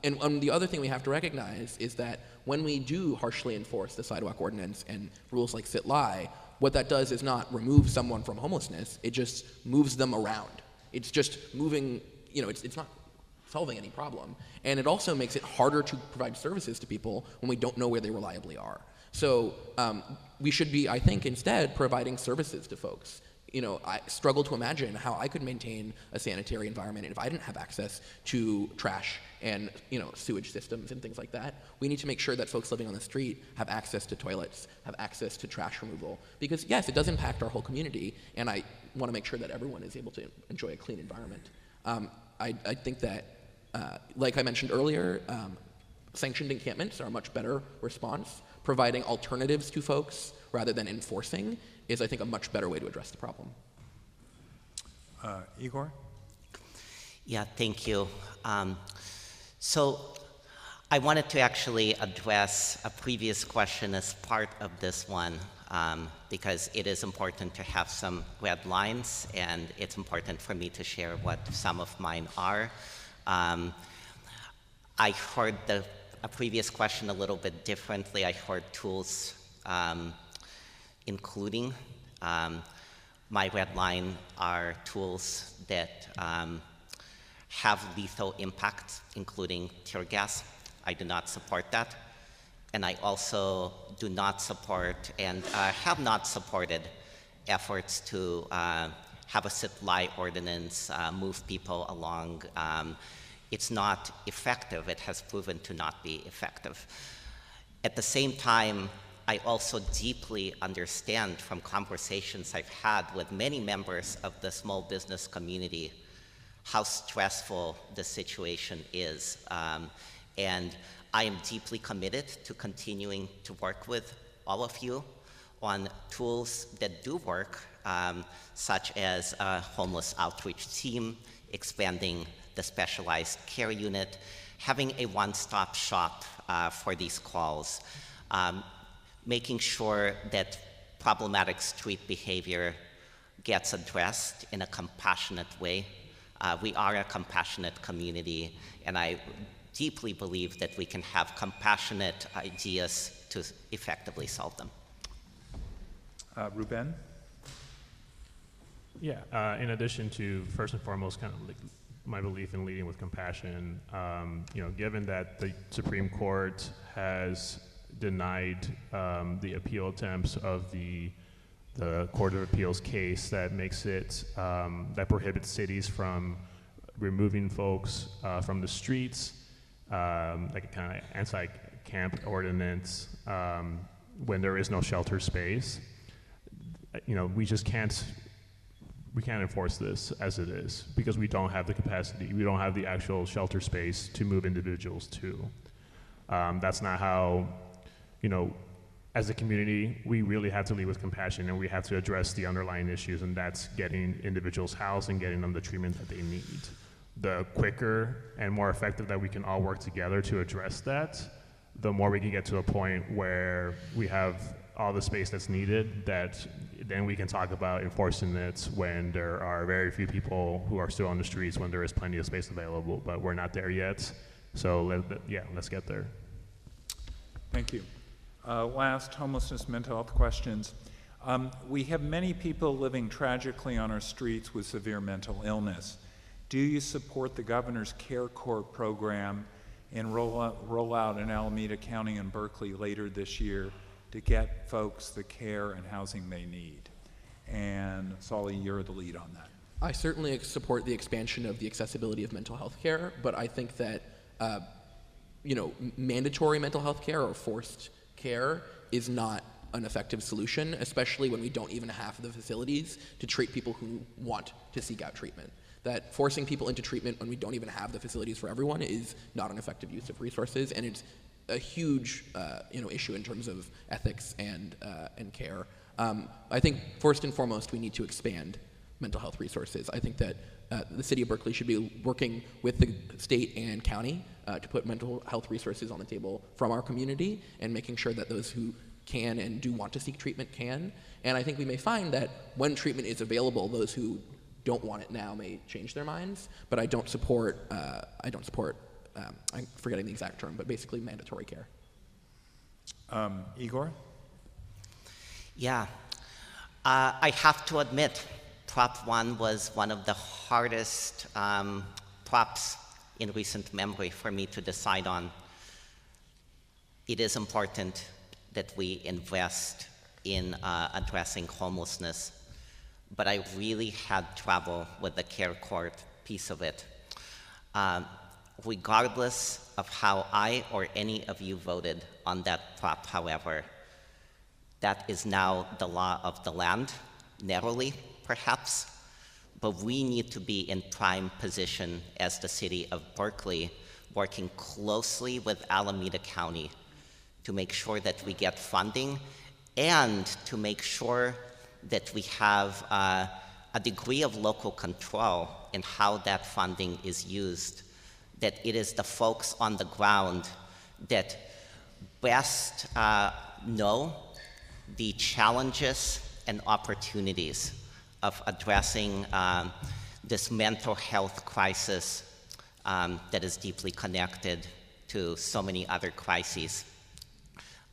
And the other thing we have to recognize is that when we do harshly enforce the sidewalk ordinance and rules like sit-lie, what that does is not remove someone from homelessness, it just moves them around. It's just moving, it's not solving any problem. And it also makes it harder to provide services to people when we don't know where they reliably are. So we should be, I think, instead providing services to folks. I struggle to imagine how I could maintain a sanitary environment if I didn't have access to trash and sewage systems and things like that. We need to make sure that folks living on the street have access to toilets, have access to trash removal, because yes, it does impact our whole community, and I want to make sure that everyone is able to enjoy a clean environment. I think that, like I mentioned earlier, sanctioned encampments are a much better response. Providing alternatives to folks rather than enforcing is, I think, a much better way to address the problem. Igor? Yeah, thank you. So I wanted to actually address a previous question as part of this one, because it is important to have some red lines, and it's important for me to share what some of mine are. I heard a previous question a little bit differently. I heard tools, including. My red line are tools that have lethal impact, including tear gas. I do not support that. And I also do not support and have not supported efforts to have a sit-lie ordinance, move people along. It's not effective. It has proven to not be effective. At the same time, I also deeply understand from conversations I've had with many members of the small business community how stressful the situation is. And I am deeply committed to continuing to work with all of you on tools that do work, such as a homeless outreach team, expanding the specialized care unit, having a one-stop shop for these calls, making sure that problematic street behavior gets addressed in a compassionate way. We are a compassionate community, and I deeply believe that we can have compassionate ideas to effectively solve them. Ruben? Yeah, in addition to, first and foremost, kind of like my belief in leading with compassion, given that the Supreme Court has denied the appeal attempts of the Court of Appeals case that makes it, that prohibits cities from removing folks from the streets, like a kind of anti-camp ordinance when there is no shelter space. We just can't enforce this as it is because we don't have the capacity. We don't have the actual shelter space to move individuals to. That's not how, as a community, we really have to lead with compassion, and we have to address the underlying issues, and that's getting individuals housed and getting them the treatment that they need. The quicker and more effective that we can all work together to address that, the more we can get to a point where we have all the space that's needed, that then we can talk about enforcing it when there are very few people who are still on the streets, when there is plenty of space available, but we're not there yet. So let's get there. Thank you. Last, homelessness, mental health questions. We have many people living tragically on our streets with severe mental illness. Do you support the governor's Corp program and roll out in Alameda County and Berkeley later this year to get folks the care and housing they need? And Soli, you're the lead on that. I certainly support the expansion of the accessibility of mental health care, but I think that mandatory mental health care or forced care is not an effective solution, especially when we don't even have the facilities to treat people who want to seek out treatment. That forcing people into treatment when we don't even have the facilities for everyone is not an effective use of resources, and it's a huge issue in terms of ethics and care. I think first and foremost we need to expand mental health resources. I think that the city of Berkeley should be working with the state and county to put mental health resources on the table from our community and making sure that those who can and do want to seek treatment can. And I think we may find that when treatment is available, those who don't want it now may change their minds, but I don't support, I'm forgetting the exact term, but basically mandatory care. Igor? Yeah, I have to admit, Prop 1 was one of the hardest props in recent memory for me to decide on. It is important that we invest in addressing homelessness, but I really had trouble with the Corp piece of it. Regardless of how I or any of you voted on that prop, however, that is now the law of the land, narrowly, perhaps, but we need to be in prime position as the city of Berkeley, working closely with Alameda County to make sure that we get funding and to make sure that we have a degree of local control in how that funding is used, that it is the folks on the ground that best know the challenges and opportunities of addressing this mental health crisis that is deeply connected to so many other crises.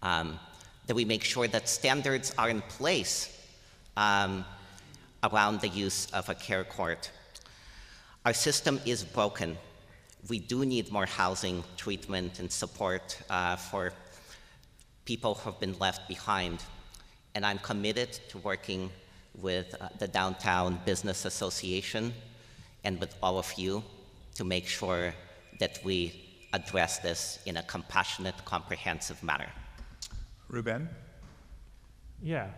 That we make sure that standards are in place around the use of a care court. Our system is broken. We do need more housing, treatment, and support for people who have been left behind. And I'm committed to working with the Downtown Business Association and with all of you to make sure that we address this in a compassionate, comprehensive manner. Ruben? Yeah,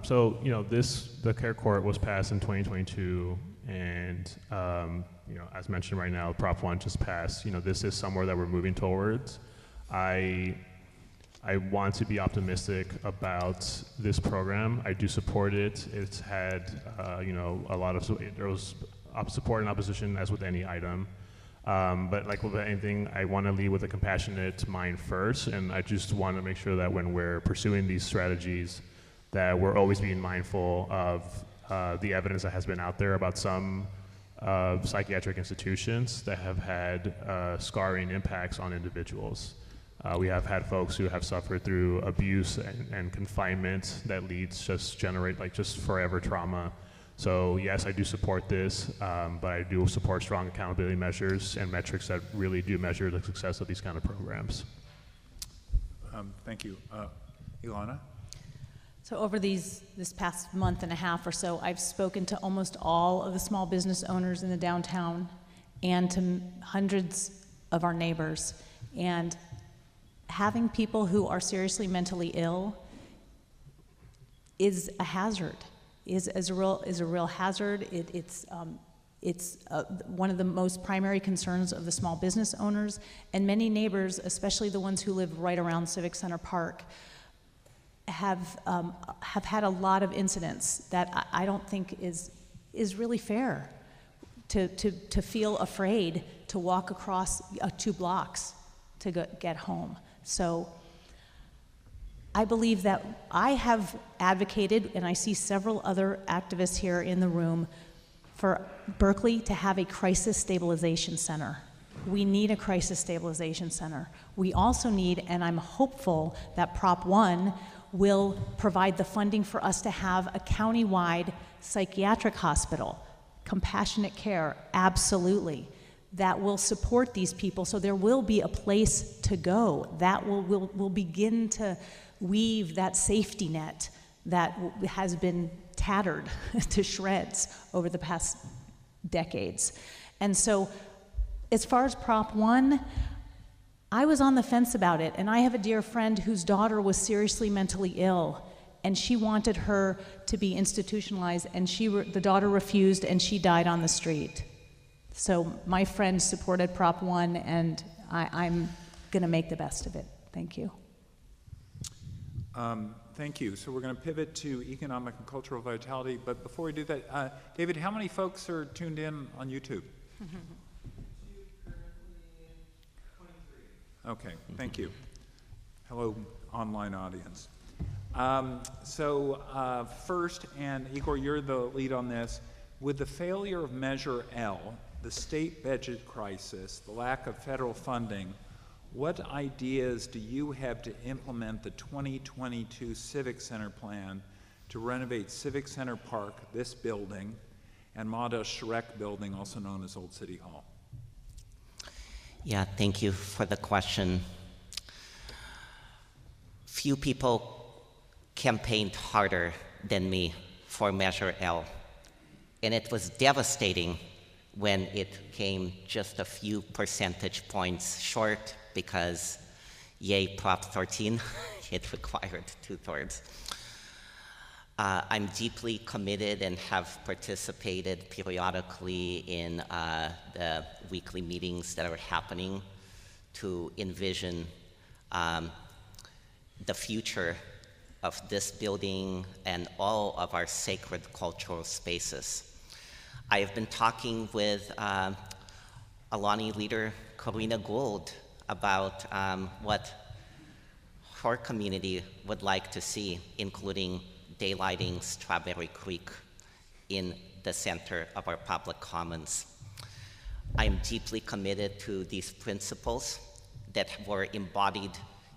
so the care court was passed in 2022, and as mentioned right now, Prop 1 just passed. This is somewhere that we're moving towards. I want to be optimistic about this program. I do support it. It's had a lot of there was support and opposition as with any item. But like with anything, I want to lead with a compassionate mind first, and I just want to make sure that when we're pursuing these strategies, that we're always being mindful of the evidence that has been out there about some psychiatric institutions that have had scarring impacts on individuals. We have had folks who have suffered through abuse and confinement that generate just forever trauma. So yes, I do support this, but I do support strong accountability measures and metrics that really do measure the success of these kind of programs. Thank you. Elana? So over this past month and a half or so, I've spoken to almost all of the small business owners in the downtown and to hundreds of our neighbors. And having people who are seriously mentally ill is a hazard, is a real hazard. It's one of the most primary concerns of the small business owners, and many neighbors, especially the ones who live right around Civic Center Park, have had a lot of incidents that I don't think is really fair to feel afraid to walk across 2 blocks to get home. So I believe that I have advocated, and I see several other activists here in the room, for Berkeley to have a crisis stabilization center. We need a crisis stabilization center. We also need, and I'm hopeful that Prop 1 will provide the funding for us to have a county-wide psychiatric hospital, compassionate care, absolutely, that will support these people, so there will be a place to go. That will begin to weave that safety net that has been tattered to shreds over the past decades. And so, as far as Prop 1, I was on the fence about it, and I have a dear friend whose daughter was seriously mentally ill, and she wanted her to be institutionalized, and the daughter refused, and she died on the street. So my friend supported Prop 1, and I'm going to make the best of it. Thank you. Thank you. So we're going to pivot to economic and cultural vitality, but before we do that, David, how many folks are tuned in on YouTube? Okay, thank you. Hello, online audience. First, and Igor, you're the lead on this. With the failure of Measure L, the state budget crisis, the lack of federal funding, what ideas do you have to implement the 2022 Civic Center plan to renovate Civic Center Park, this building, and Mada Shrek building, also known as Old City Hall? Yeah, thank you for the question. Few people campaigned harder than me for Measure L, and it was devastating when it came just a few percentage points short because, yay, Prop 13, it required 2/3. I'm deeply committed and have participated periodically in the weekly meetings that are happening to envision the future of this building and all of our sacred cultural spaces. I have been talking with Alani leader Karina Gould about what her community would like to see, including daylighting Strawberry Creek in the center of our public commons. I am deeply committed to these principles that were embodied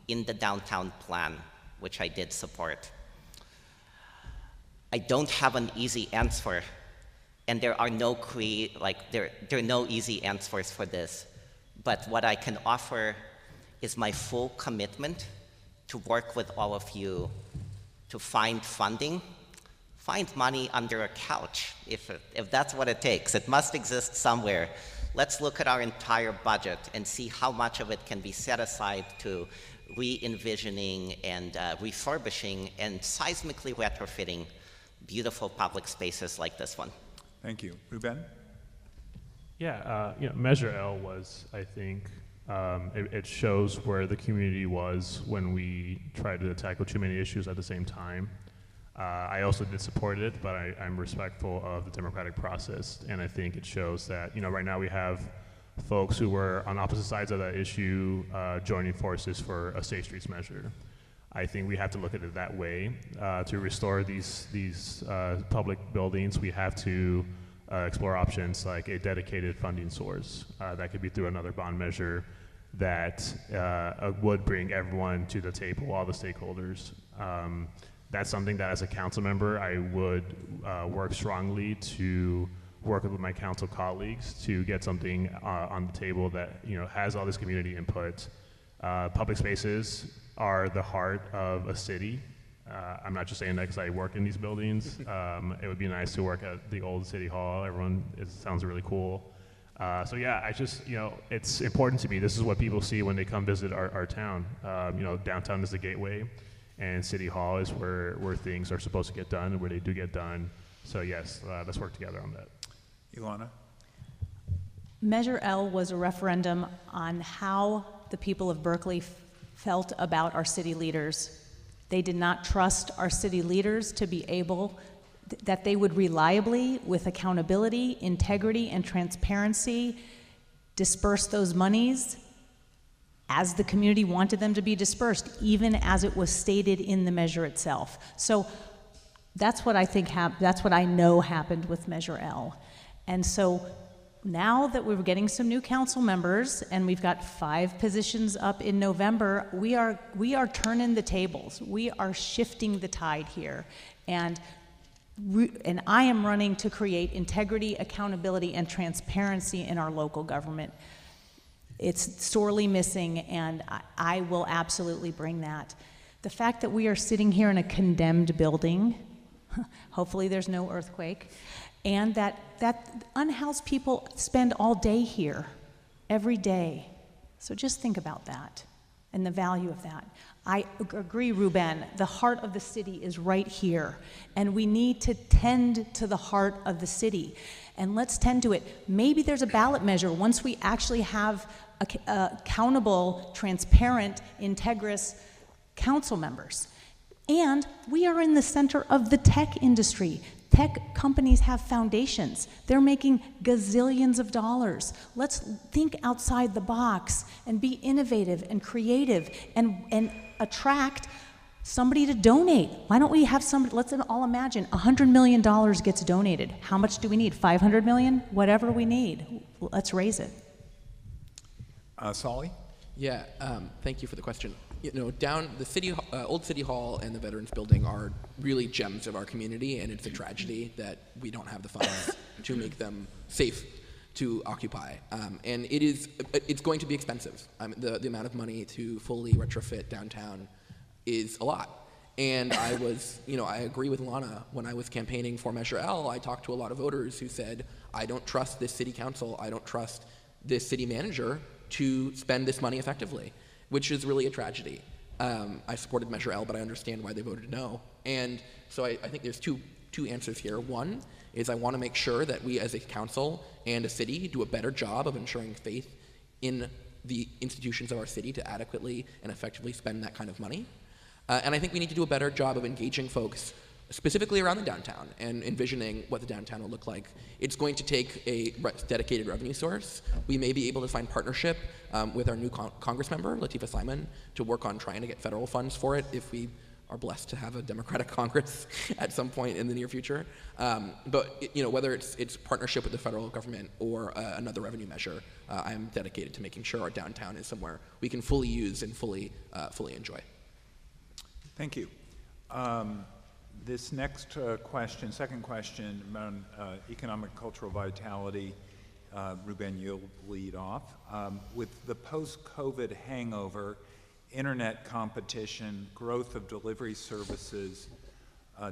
in the downtown plan, which I did support. I don't have an easy answer, and there are no there are no easy answers for this. But what I can offer is my full commitment to work with all of you to find funding, find money under a couch, if that's what it takes. It must exist somewhere. Let's look at our entire budget and see how much of it can be set aside to re-envisioning and refurbishing and seismically retrofitting beautiful public spaces like this one. Thank you. Ruben? Yeah, Measure L was, I think, it shows where the community was when we tried to tackle too many issues at the same time. I also did support it, but I'm respectful of the democratic process, and I think it shows that, right now we have folks who were on opposite sides of that issue joining forces for a Safe Streets measure. I think we have to look at it that way. To restore these public buildings, we have to explore options like a dedicated funding source. That could be through another bond measure that would bring everyone to the table, all the stakeholders. That's something that as a council member, I would work strongly to work with my council colleagues to get something on the table that has all this community input. Public spaces are the heart of a city. I'm not just saying that because I work in these buildings. It would be nice to work at the old city hall. It sounds really cool. So yeah, it's important to me. This is what people see when they come visit our town. Downtown is the gateway, and City Hall is where things are supposed to get done and where they do get done. So yes, let's work together on that. Ilana? Measure L was a referendum on how the people of Berkeley felt about our city leaders. They did not trust our city leaders to be able, that they would reliably, with accountability, integrity, and transparency, disperse those monies as the community wanted them to be dispersed, even as it was stated in the measure itself. So that's what I think that's what I know happened with Measure L. And so now that we're getting some new council members and we've got 5 positions up in November, we are turning the tables. We are shifting the tide here. And I am running to create integrity, accountability, and transparency in our local government. It's sorely missing, and I will absolutely bring that. The fact that we are sitting here in a condemned building, hopefully there's no earthquake, and that unhoused people spend all day here, every day. So just think about that and the value of that. I agree, Ruben, the heart of the city is right here, and we need to tend to the heart of the city, and let's tend to it. Maybe there's a ballot measure once we actually have accountable, transparent, integrous council members. And we are in the center of the tech industry. Tech companies have foundations. They're making gazillions of dollars. Let's think outside the box and be innovative and creative and attract somebody to donate. Why don't we have somebody, let's all imagine, $100 million gets donated. How much do we need? 500 million? Whatever we need. Let's raise it. Soli? Yeah, thank you for the question. Down the old City Hall and the Veterans Building are really gems of our community, and it's a tragedy that we don't have the funds to make them safe to occupy. And it's going to be expensive. The amount of money to fully retrofit downtown is a lot. And I agree with Ilana. When I was campaigning for Measure L, I talked to a lot of voters who said, I don't trust this city council, I don't trust this city manager to spend this money effectively, which is really a tragedy. I supported Measure L, but I understand why they voted no. And so I think there's two answers here. One is I want to make sure that we as a council and a city do a better job of ensuring faith in the institutions of our city to adequately and effectively spend that kind of money. And I think we need to do a better job of engaging folks specifically around the downtown and envisioning what the downtown will look like. It's going to take a dedicated revenue source. We may be able to find partnership with our new Congress member, Latifah Simon, to work on trying to get federal funds for it if we are blessed to have a Democratic Congress at some point in the near future. But whether it's partnership with the federal government or another revenue measure, I am dedicated to making sure our downtown is somewhere we can fully use and fully enjoy. Thank you. This next second question, around economic cultural vitality, Ruben, you'll lead off. With the post-COVID hangover, internet competition, growth of delivery services,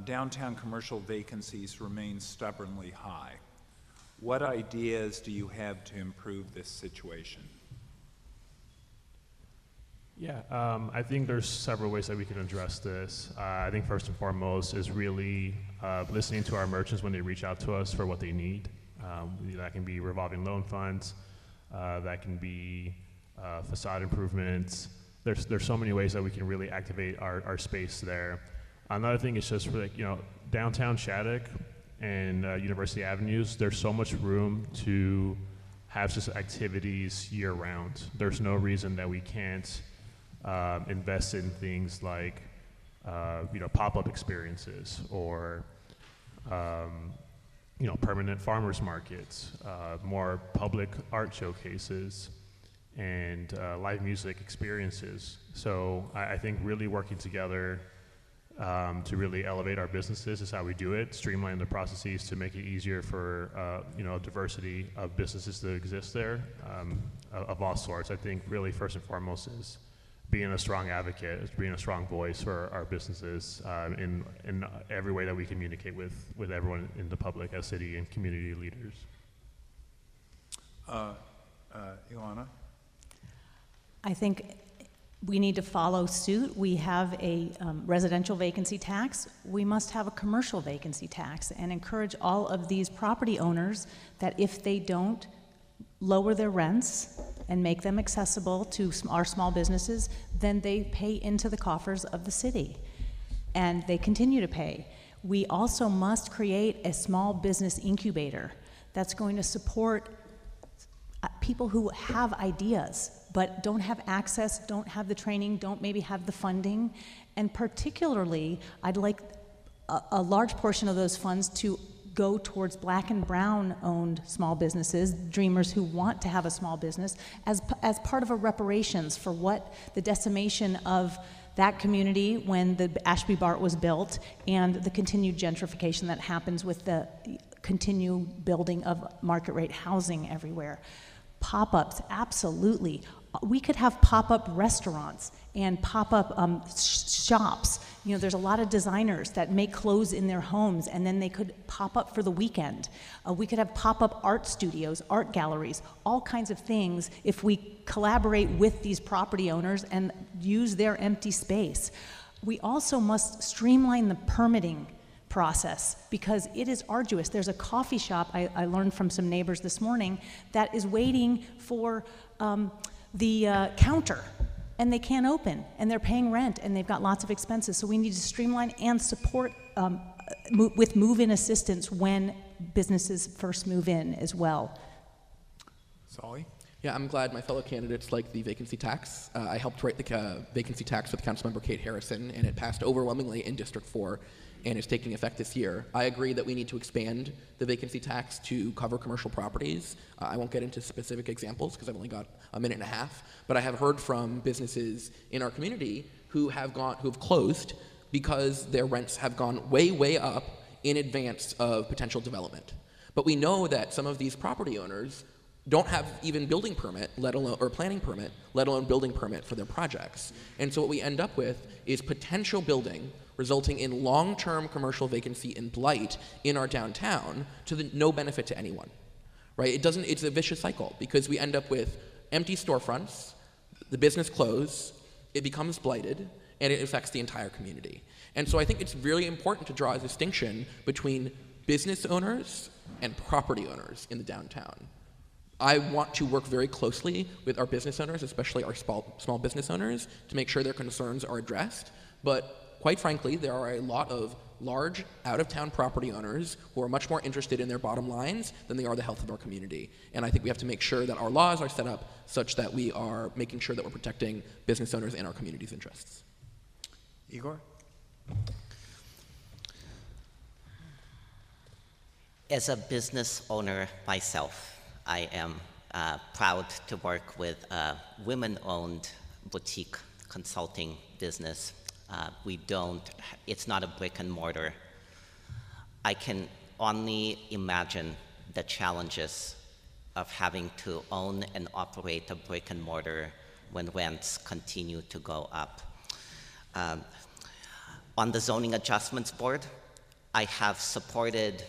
downtown commercial vacancies remain stubbornly high. What ideas do you have to improve this situation? Yeah, I think there's several ways that we can address this. I think first and foremost is really listening to our merchants when they reach out to us for what they need. That can be revolving loan funds, that can be facade improvements. There's so many ways that we can really activate our space there. Another thing is just for downtown Shattuck and University Avenues, there's so much room to have just activities year round. There's no reason that we can't invest in things like pop-up experiences or permanent farmers markets, more public art showcases, and live music experiences. So I think really working together to really elevate our businesses is how we do it, streamline the processes to make it easier for diversity of businesses to exist there of all sorts. I think really first and foremost is being a strong advocate, is being a strong voice for our businesses in every way that we communicate with everyone in the public as city and community leaders. Elana? I think we need to follow suit. We have a residential vacancy tax. We must have a commercial vacancy tax and encourage all of these property owners that if they don't lower their rents and make them accessible to our small businesses, then they pay into the coffers of the city, and they continue to pay. We also must create a small business incubator that's going to support people who have ideas but don't have access, don't have the training, don't maybe have the funding. And particularly, I'd like a large portion of those funds to go towards Black and Brown owned small businesses, dreamers who want to have a small business, as part of a reparations for what the decimation of that community when the Ashby BART was built and the continued gentrification that happens with the continued building of market rate housing everywhere. Pop-ups, absolutely. We could have pop-up restaurants and pop-up shops. There's a lot of designers that make clothes in their homes and then they could pop up for the weekend. We could have pop-up art studios, art galleries, all kinds of things if we collaborate with these property owners and use their empty space. We also must streamline the permitting process because it is arduous. There's a coffee shop, I learned from some neighbors this morning, that is waiting for the counter, and they can't open, and they're paying rent, and they've got lots of expenses. So we need to streamline and support with move-in assistance when businesses first move in as well. Soli? Yeah, I'm glad my fellow candidates like the vacancy tax. I helped write the vacancy tax with Councilmember Kate Harrison, and it passed overwhelmingly in District 4 and is taking effect this year. I agree that we need to expand the vacancy tax to cover commercial properties. I won't get into specific examples because I've only got a minute and a half, but I have heard from businesses in our community who have closed because their rents have gone way, way up in advance of potential development. But we know that some of these property owners don't have even building permit, or planning permit, let alone building permit for their projects. And so what we end up with is potential building resulting in long-term commercial vacancy and blight in our downtown to no benefit to anyone, right? It's a vicious cycle because we end up with empty storefronts, the business closes, it becomes blighted, and it affects the entire community. And so I think it's really important to draw a distinction between business owners and property owners in the downtown. I want to work very closely with our business owners, especially our small business owners, to make sure their concerns are addressed, but quite frankly, there are a lot of large, out-of-town property owners who are much more interested in their bottom lines than they are the health of our community. And I think we have to make sure that our laws are set up such that we are making sure that we're protecting business owners and our community's interests. Igor? As a business owner myself, I am proud to work with a women-owned boutique consulting business. It's not a brick and mortar. I can only imagine the challenges of having to own and operate a brick and mortar when rents continue to go up. On the Zoning Adjustments Board, I have supported,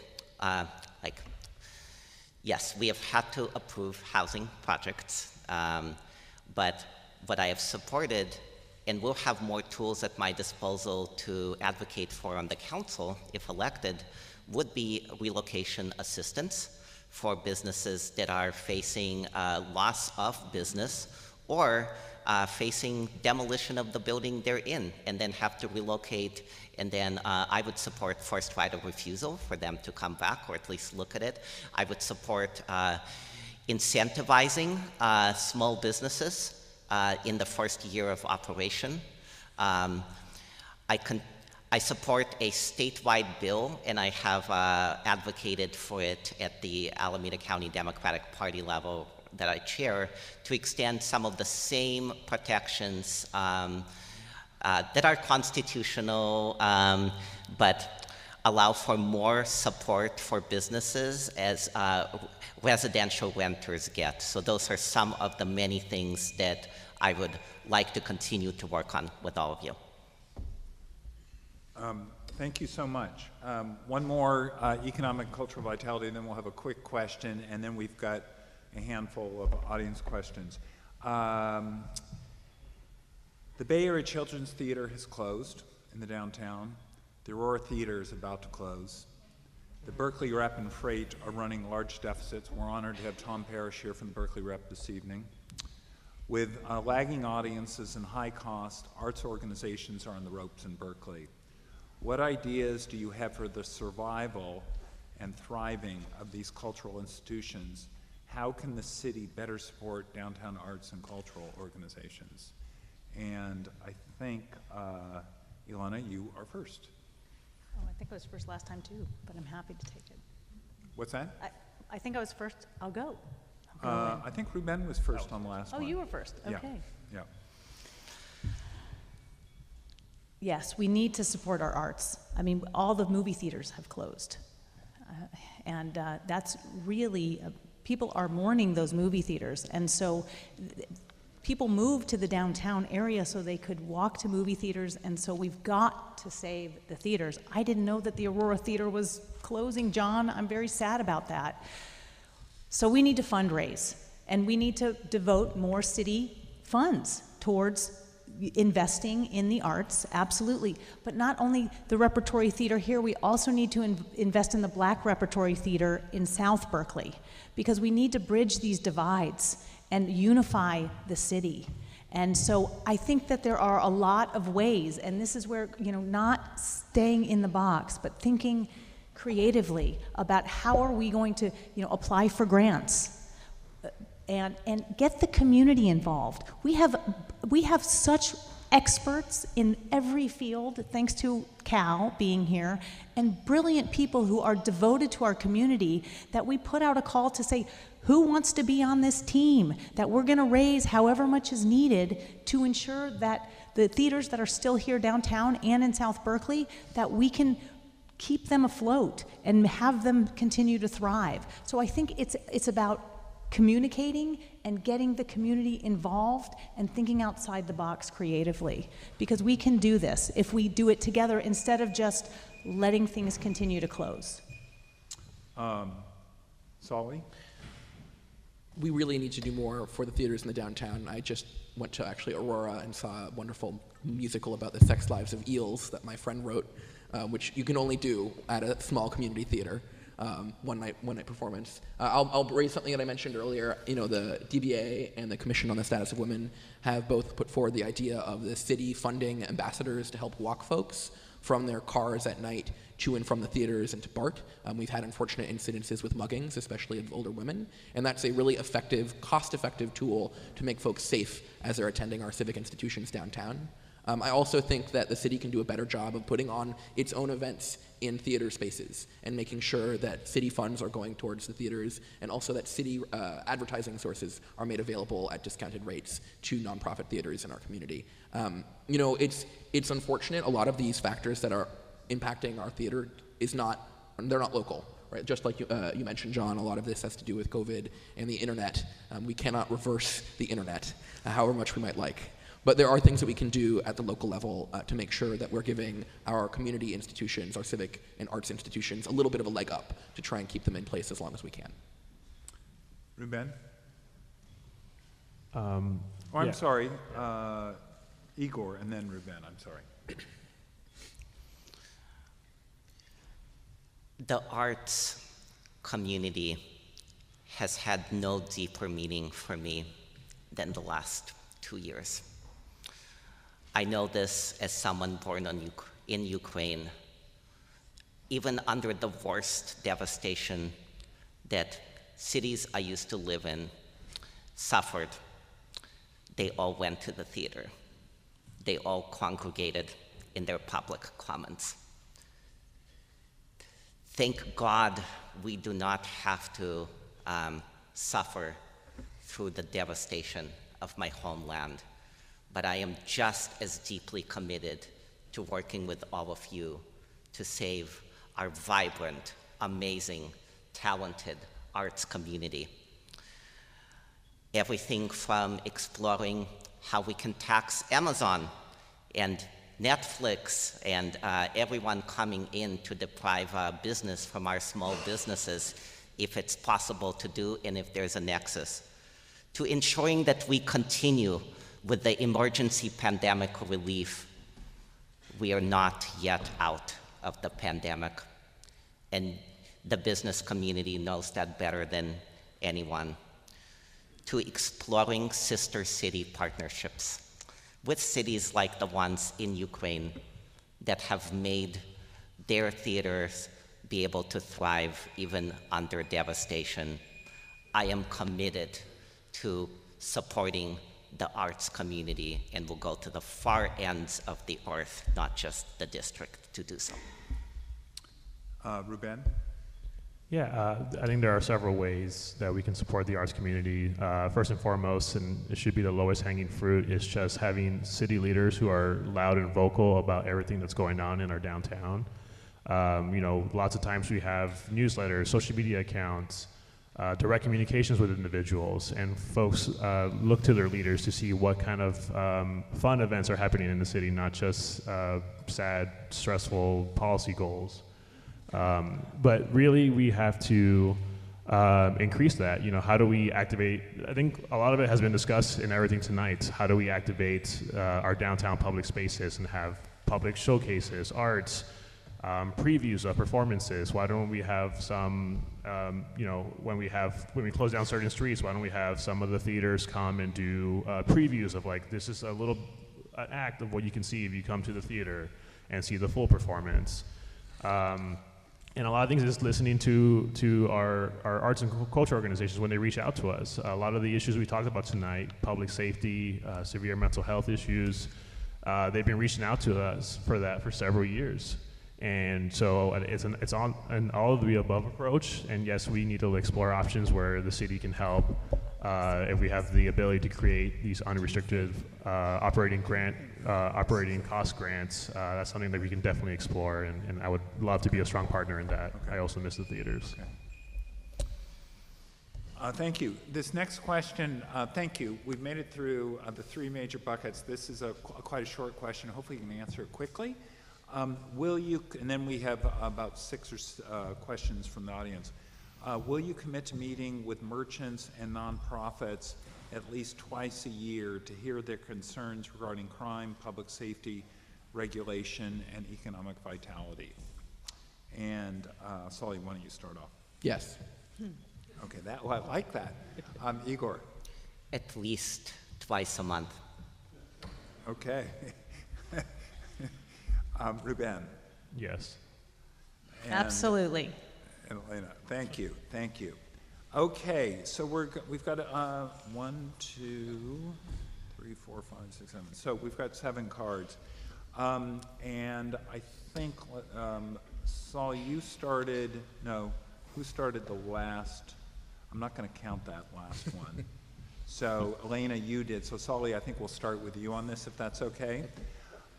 yes, we have had to approve housing projects, but what I have supported, and will have more tools at my disposal to advocate for on the council, if elected, would be relocation assistance for businesses that are facing loss of business or facing demolition of the building they're in and then have to relocate. And then I would support first right of refusal for them to come back or at least look at it. I would support incentivizing small businesses in the first year of operation. I support a statewide bill, and I have advocated for it at the Alameda County Democratic Party level that I chair, to extend some of the same protections that are constitutional, but allow for more support for businesses as residential renters get. So those are some of the many things that I would like to continue to work on with all of you. Thank you so much. One more economic cultural vitality, and then we'll have a quick question, and then we've got a handful of audience questions. The Bay Area Children's Theater has closed in the downtown. The Aurora Theater is about to close. The Berkeley Rep and Freight are running large deficits. We're honored to have Tom Parrish here from the Berkeley Rep this evening. With lagging audiences and high cost, arts organizations are on the ropes in Berkeley. What ideas do you have for the survival and thriving of these cultural institutions? How can the city better support downtown arts and cultural organizations? And I think, Elana, you are first. Oh, I think I was first last time too, but I'm happy to take it. What's that? I think I was first. I'll go. I think Ruben was first on the last one. Oh, you were first. Okay. Yeah. Yes, we need to support our arts. I mean, all the movie theaters have closed. And that's really, people are mourning those movie theaters. And so people moved to the downtown area so they could walk to movie theaters. And so we've got to save the theaters. I didn't know that the Aurora Theater was closing, John. I'm very sad about that. So we need to fundraise. And we need to devote more city funds towards investing in the arts, absolutely. But not only the repertory theater here, we also need to invest in the Black repertory theater in South Berkeley, because we need to bridge these divides and unify the city. And so I think that there are a lot of ways, and this is where, not staying in the box, but thinking creatively about how are we going to, apply for grants and get the community involved. We have such experts in every field, thanks to Cal being here, and brilliant people who are devoted to our community, that we put out a call to say, who wants to be on this team, that we're gonna raise however much is needed to ensure that the theaters that are still here downtown and in South Berkeley, that we can keep them afloat and have them continue to thrive. So I think it's about communicating and getting the community involved and thinking outside the box creatively, because we can do this if we do it together instead of just letting things continue to close. Soli? We really need to do more for the theaters in the downtown. I just went to actually Aurora and saw a wonderful musical about the sex lives of eels that my friend wrote, which you can only do at a small community theater. One night performance. I'll raise something that I mentioned earlier. The DBA and the Commission on the Status of Women have both put forward the idea of the city funding ambassadors to help walk folks. from their cars at night to and from the theaters and to BART. We've had unfortunate incidences with muggings, especially of older women, and that's a really effective, cost-effective tool to make folks safe as they're attending our civic institutions downtown. I also think that the city can do a better job of putting on its own events in theater spaces and making sure that city funds are going towards the theaters, and also that city advertising sources are made available at discounted rates to nonprofit theaters in our community. You know, it's unfortunate. A lot of these factors that are impacting our theater they're not local. Right? Just like you mentioned, John, a lot of this has to do with COVID and the internet. We cannot reverse the internet, however much we might like. But there are things that we can do at the local level to make sure that we're giving our community institutions, our civic and arts institutions, a little bit of a leg up to try and keep them in place as long as we can. Ruben? Yeah. I'm sorry, Igor, and then Ruben, I'm sorry. The arts community has had no deeper meaning for me than the last 2 years. I know this as someone born in Ukraine. Even under the worst devastation that cities I used to live in suffered, they all went to the theater. They all congregated in their public commons. Thank God we do not have to suffer through the devastation of my homeland, but I am just as deeply committed to working with all of you to save our vibrant, amazing, talented arts community. Everything from exploring how we can tax Amazon and Netflix and everyone coming in to deprive business from our small businesses, if it's possible to do and if there's a nexus, to ensuring that we continue with the emergency pandemic relief. We are not yet out of the pandemic, and the business community knows that better than anyone, to exploring sister city partnerships with cities like the ones in Ukraine that have made their theaters be able to thrive even under devastation. I am committed to supporting the arts community and will go to the far ends of the earth, not just the district, to do so. Ruben? Yeah, I think there are several ways that we can support the arts community. First and foremost, and it should be the lowest hanging fruit, is just having city leaders who are loud and vocal about everything that's going on in our downtown. You know, lots of times we have newsletters, social media accounts, direct communications with individuals, and folks look to their leaders to see what kind of fun events are happening in the city, not just sad, stressful policy goals. But really, we have to increase that. You know, how do we activate? I think a lot of it has been discussed in everything tonight. How do we activate our downtown public spaces and have public showcases, arts, previews of performances? Why don't we have some? You know, when we close down certain streets, why don't we have some of the theaters come and do previews of, like, this is an act of what you can see if you come to the theater and see the full performance. And a lot of things is listening to our arts and culture organizations when they reach out to us. A lot of the issues we talked about tonight, public safety, severe mental health issues, they've been reaching out to us for several years. And so it's on an all of the above approach. And yes, we need to explore options where the city can help. If we have the ability to create these unrestricted operating cost grants, that's something that we can definitely explore, and I would love to be a strong partner in that. Okay. I also miss the theaters. Okay. Thank you. This next question, thank you. We've made it through the three major buckets. This is quite a short question. Hopefully you can answer it quickly. Will you, and then we have about 6 questions from the audience. Will you commit to meeting with merchants and nonprofits at least twice a year to hear their concerns regarding crime, public safety, regulation, and economic vitality? And Soli, why don't you start off? Yes. Okay, I like that. Igor? At least twice a month. Okay. Ruben. Yes. And, Absolutely. And Elena, thank you, thank you. Okay, so we've got 1, 2, 3, 4, 5, 6, 7. So we've got 7 cards. And I think, Soli, you started, no, who started the last? I'm not going to count that last one. So, Elena, you did. So, Soli, I think we'll start with you on this, if that's okay.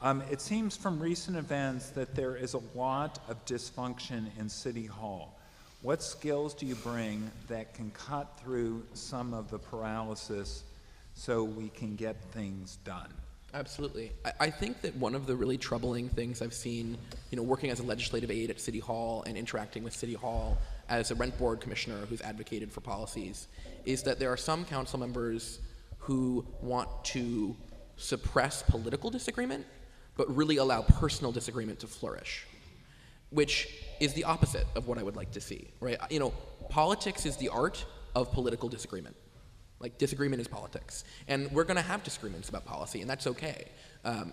It seems from recent events that there is a lot of dysfunction in City Hall. What skills do you bring that can cut through some of the paralysis so we can get things done? Absolutely. I think that one of the really troubling things I've seen, working as a legislative aide at City Hall and interacting with City Hall as a rent board commissioner who's advocated for policies, is that there are some council members who want to suppress political disagreement, but really allow personal disagreement to flourish, which is the opposite of what I would like to see, right? Politics is the art of political disagreement. Like, disagreement is politics. And we're going to have disagreements about policy, and that's okay.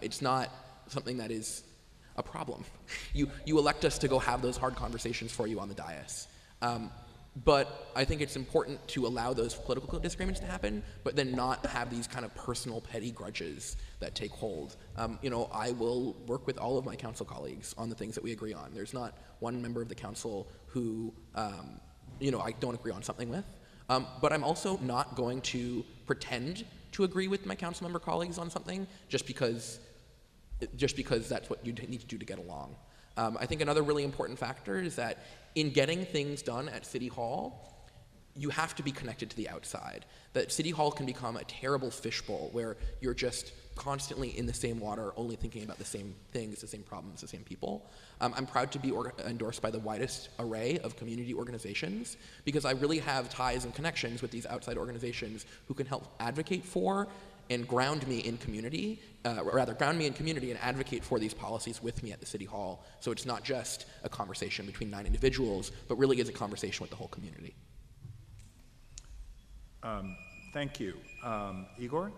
It's not something that is a problem. You elect us to go have those hard conversations for you on the dais. But I think it's important to allow those political disagreements to happen, but then not have these kind of personal petty grudges that take hold. I will work with all of my council colleagues on the things that we agree on. There's not one member of the council who, I don't agree on something with. But I'm also not going to pretend to agree with my council member colleagues on something just because that's what you need to do to get along. I think another really important factor is that in getting things done at City Hall, you have to be connected to the outside. That City Hall can become a terrible fishbowl where you're just constantly in the same water, only thinking about the same things, the same problems, the same people. I'm proud to be endorsed by the widest array of community organizations because I really have ties and connections with these outside organizations who can help advocate for and ground me in community and advocate for these policies with me at the City Hall. So it's not just a conversation between 9 individuals, but really is a conversation with the whole community. Thank you. Igor?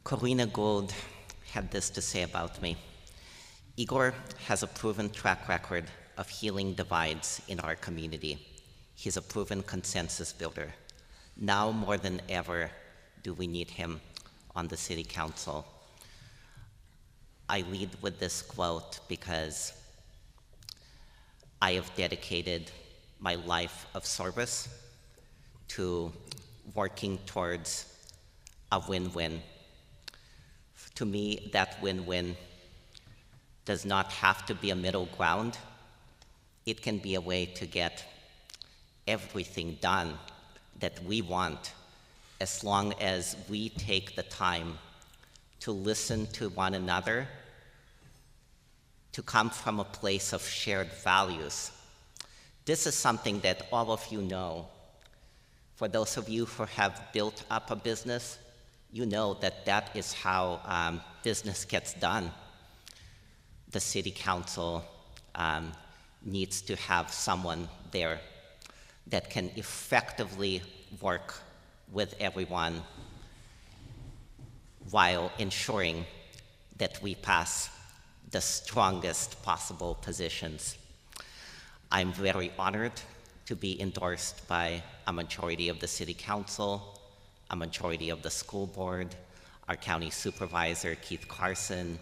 Corina Gold had this to say about me. Igor has a proven track record of healing divides in our community. He's a proven consensus builder. Now more than ever do we need him on the City Council. I lead with this quote because I have dedicated my life of service to working towards a win-win. To me, that win-win does not have to be a middle ground. It can be a way to get everything done that we want, as long as we take the time to listen to one another, to come from a place of shared values. This is something that all of you know. For those of you who have built up a business, you know that that is how business gets done. The City Council needs to have someone there that can effectively work with everyone while ensuring that we pass the strongest possible positions. I'm very honored to be endorsed by a majority of the City Council, a majority of the school board, our county supervisor, Keith Carson,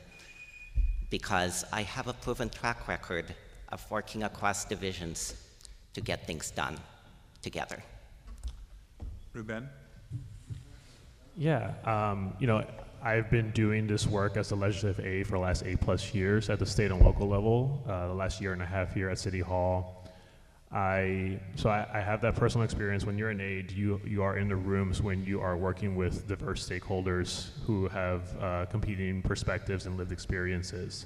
because I have a proven track record of working across divisions to get things done together. Ruben? Yeah, I've been doing this work as a legislative aide for the last 8+ years at the state and local level, the last 1.5 years here at City Hall. I have that personal experience. When you're an aide, you are in the rooms when you are working with diverse stakeholders who have competing perspectives and lived experiences.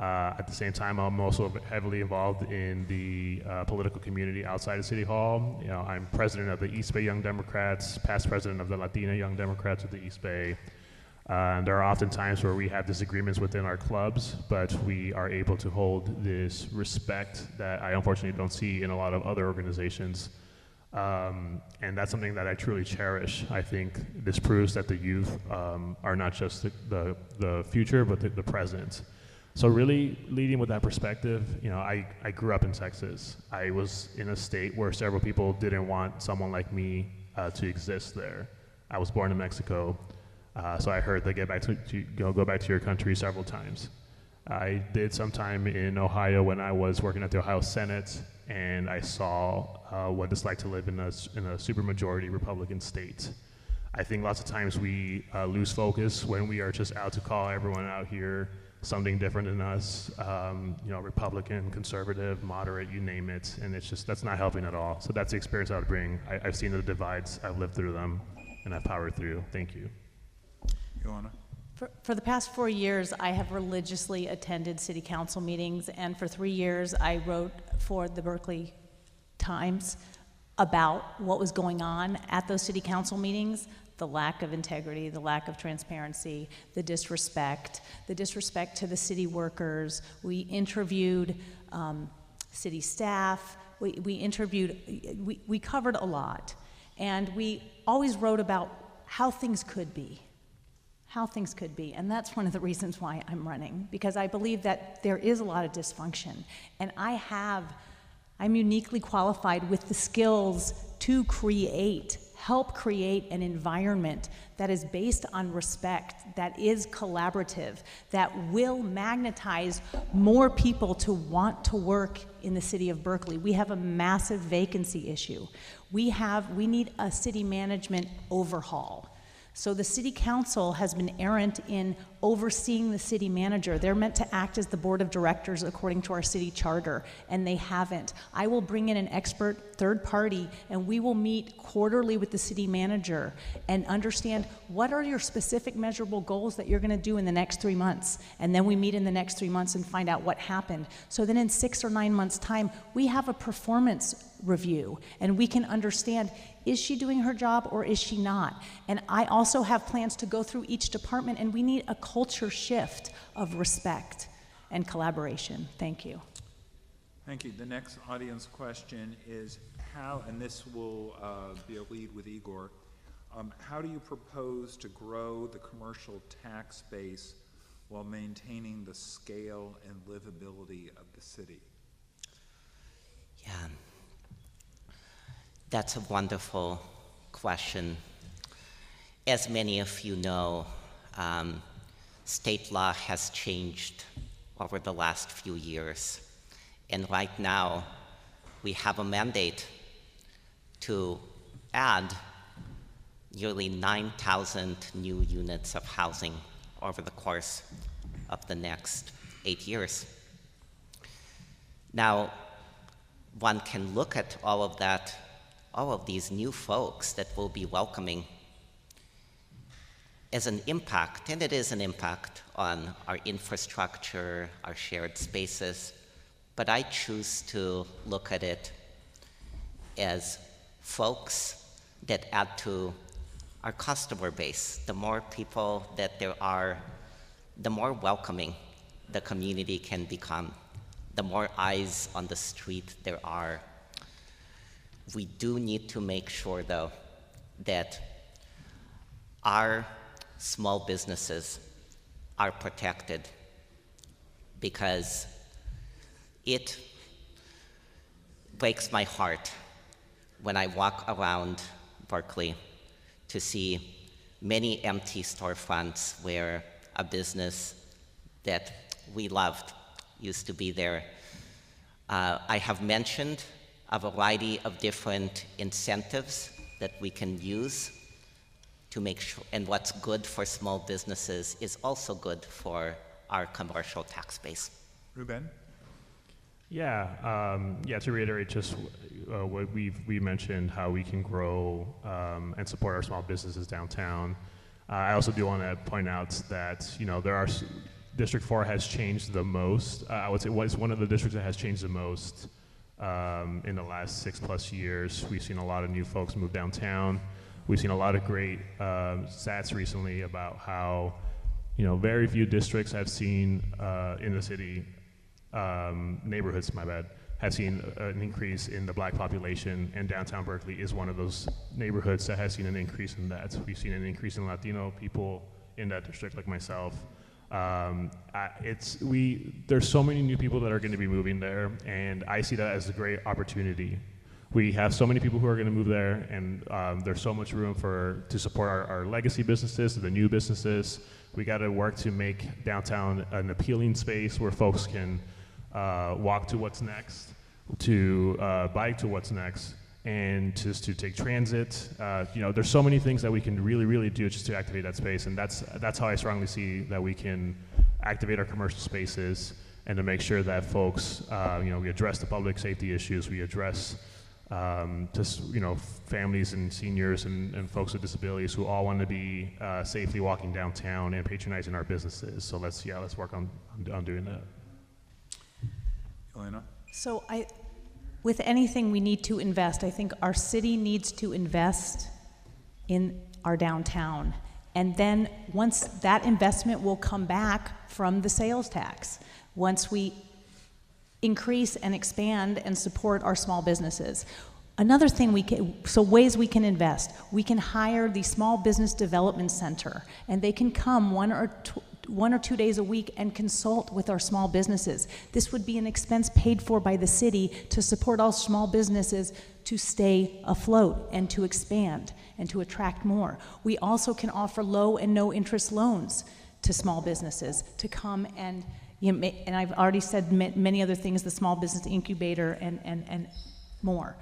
At the same time, I'm also heavily involved in the political community outside of City Hall. I'm president of the East Bay Young Democrats, past president of the Latina Young Democrats of the East Bay. There are often times where we have disagreements within our clubs, but we are able to hold this respect that I unfortunately don't see in a lot of other organizations And that's something that I truly cherish. I think this proves that the youth are not just the future, but the present. So really leading with that perspective, I grew up in Texas. I was in a state where several people didn't want someone like me to exist there. I was born in Mexico, so I heard they go back to your country several times. I did some time in Ohio when I was working at the Ohio Senate, and I saw what it's like to live in a supermajority Republican state. I think lots of times we lose focus when we are just out to call everyone out here something different than us, Republican, conservative, moderate, you name it, and that's not helping at all. So that's the experience I would bring. I've seen the divides, I've lived through them, and I've powered through. Thank you. Ilana? For the past 4 years, I have religiously attended city council meetings, and for 3 years, I wrote for the Berkeley Times about what was going on at those city council meetings, the lack of integrity, the lack of transparency, the disrespect to the city workers. We interviewed city staff, we covered a lot, and we always wrote about how things could be. And that's one of the reasons why I'm running, because I believe that there is a lot of dysfunction, and I'm uniquely qualified with the skills to help create an environment that is based on respect, that is collaborative, that will magnetize more people to want to work in the city of Berkeley. We have a massive vacancy issue. We need a city management overhaul. So the city council has been errant in overseeing the city manager. They're meant to act as the board of directors according to our city charter, and they haven't. I will bring in an expert third party, and we will meet quarterly with the city manager and understand what are your specific measurable goals that you're gonna do in the next 3 months. And then we meet in the next 3 months and find out what happened. So then in 6 or 9 months' time, we have a performance review, and we can understand, is she doing her job or is she not? And I also have plans to go through each department, and we need a culture shift of respect and collaboration. Thank you. Thank you. The next audience question is how, and this will be a lead with Igor, how do you propose to grow the commercial tax base while maintaining the scale and livability of the city? Yeah. That's a wonderful question. As many of you know, state law has changed over the last few years. And right now, we have a mandate to add nearly 9,000 new units of housing over the course of the next 8 years. Now, one can look at all of these new folks that we'll be welcoming as an impact, and it is an impact on our infrastructure, our shared spaces, but I choose to look at it as folks that add to our customer base. The more people that there are, the more welcoming the community can become, the more eyes on the street there are. We do need to make sure, though, that our small businesses are protected, because it breaks my heart when I walk around Berkeley to see many empty storefronts where a business that we loved used to be there. I have mentioned a variety of different incentives that we can use to make sure, and what's good for small businesses is also good for our commercial tax base. Ruben? Yeah, to reiterate just what we mentioned, how we can grow and support our small businesses downtown. I also do want to point out that, District 4 has changed the most. I would say it's one of the districts that has changed the most in the last 6+ years. We've seen a lot of new folks move downtown. We've seen a lot of great stats recently about how, very few districts have seen in the city, neighborhoods, has seen an increase in the black population, and downtown Berkeley is one of those neighborhoods that has seen an increase in that. We've seen an increase in Latino people in that district, like myself. There's so many new people that are going to be moving there, and I see that as a great opportunity. We have so many people who are going to move there, and there's so much room to support our legacy businesses, the new businesses. We got to work to make downtown an appealing space where folks can walk to what's next, to bike to what's next, and just to take transit. There's so many things that we can really, really do just to activate that space, and that's how I strongly see that we can activate our commercial spaces and to make sure that folks, we address the public safety issues, we address families and seniors and folks with disabilities who all want to be safely walking downtown and patronizing our businesses. So let's work on doing that. Elana? So with anything we need to invest, I think our city needs to invest in our downtown. And then once that investment will come back from the sales tax, once we increase and expand and support our small businesses. Another thing ways we can invest. We can hire the Small Business Development Center, and they can come one or 2 days a week and consult with our small businesses. This would be an expense paid for by the city to support all small businesses to stay afloat and to expand and to attract more. We also can offer low and no interest loans to small businesses to come and and I've already said many other things, the small business incubator and more.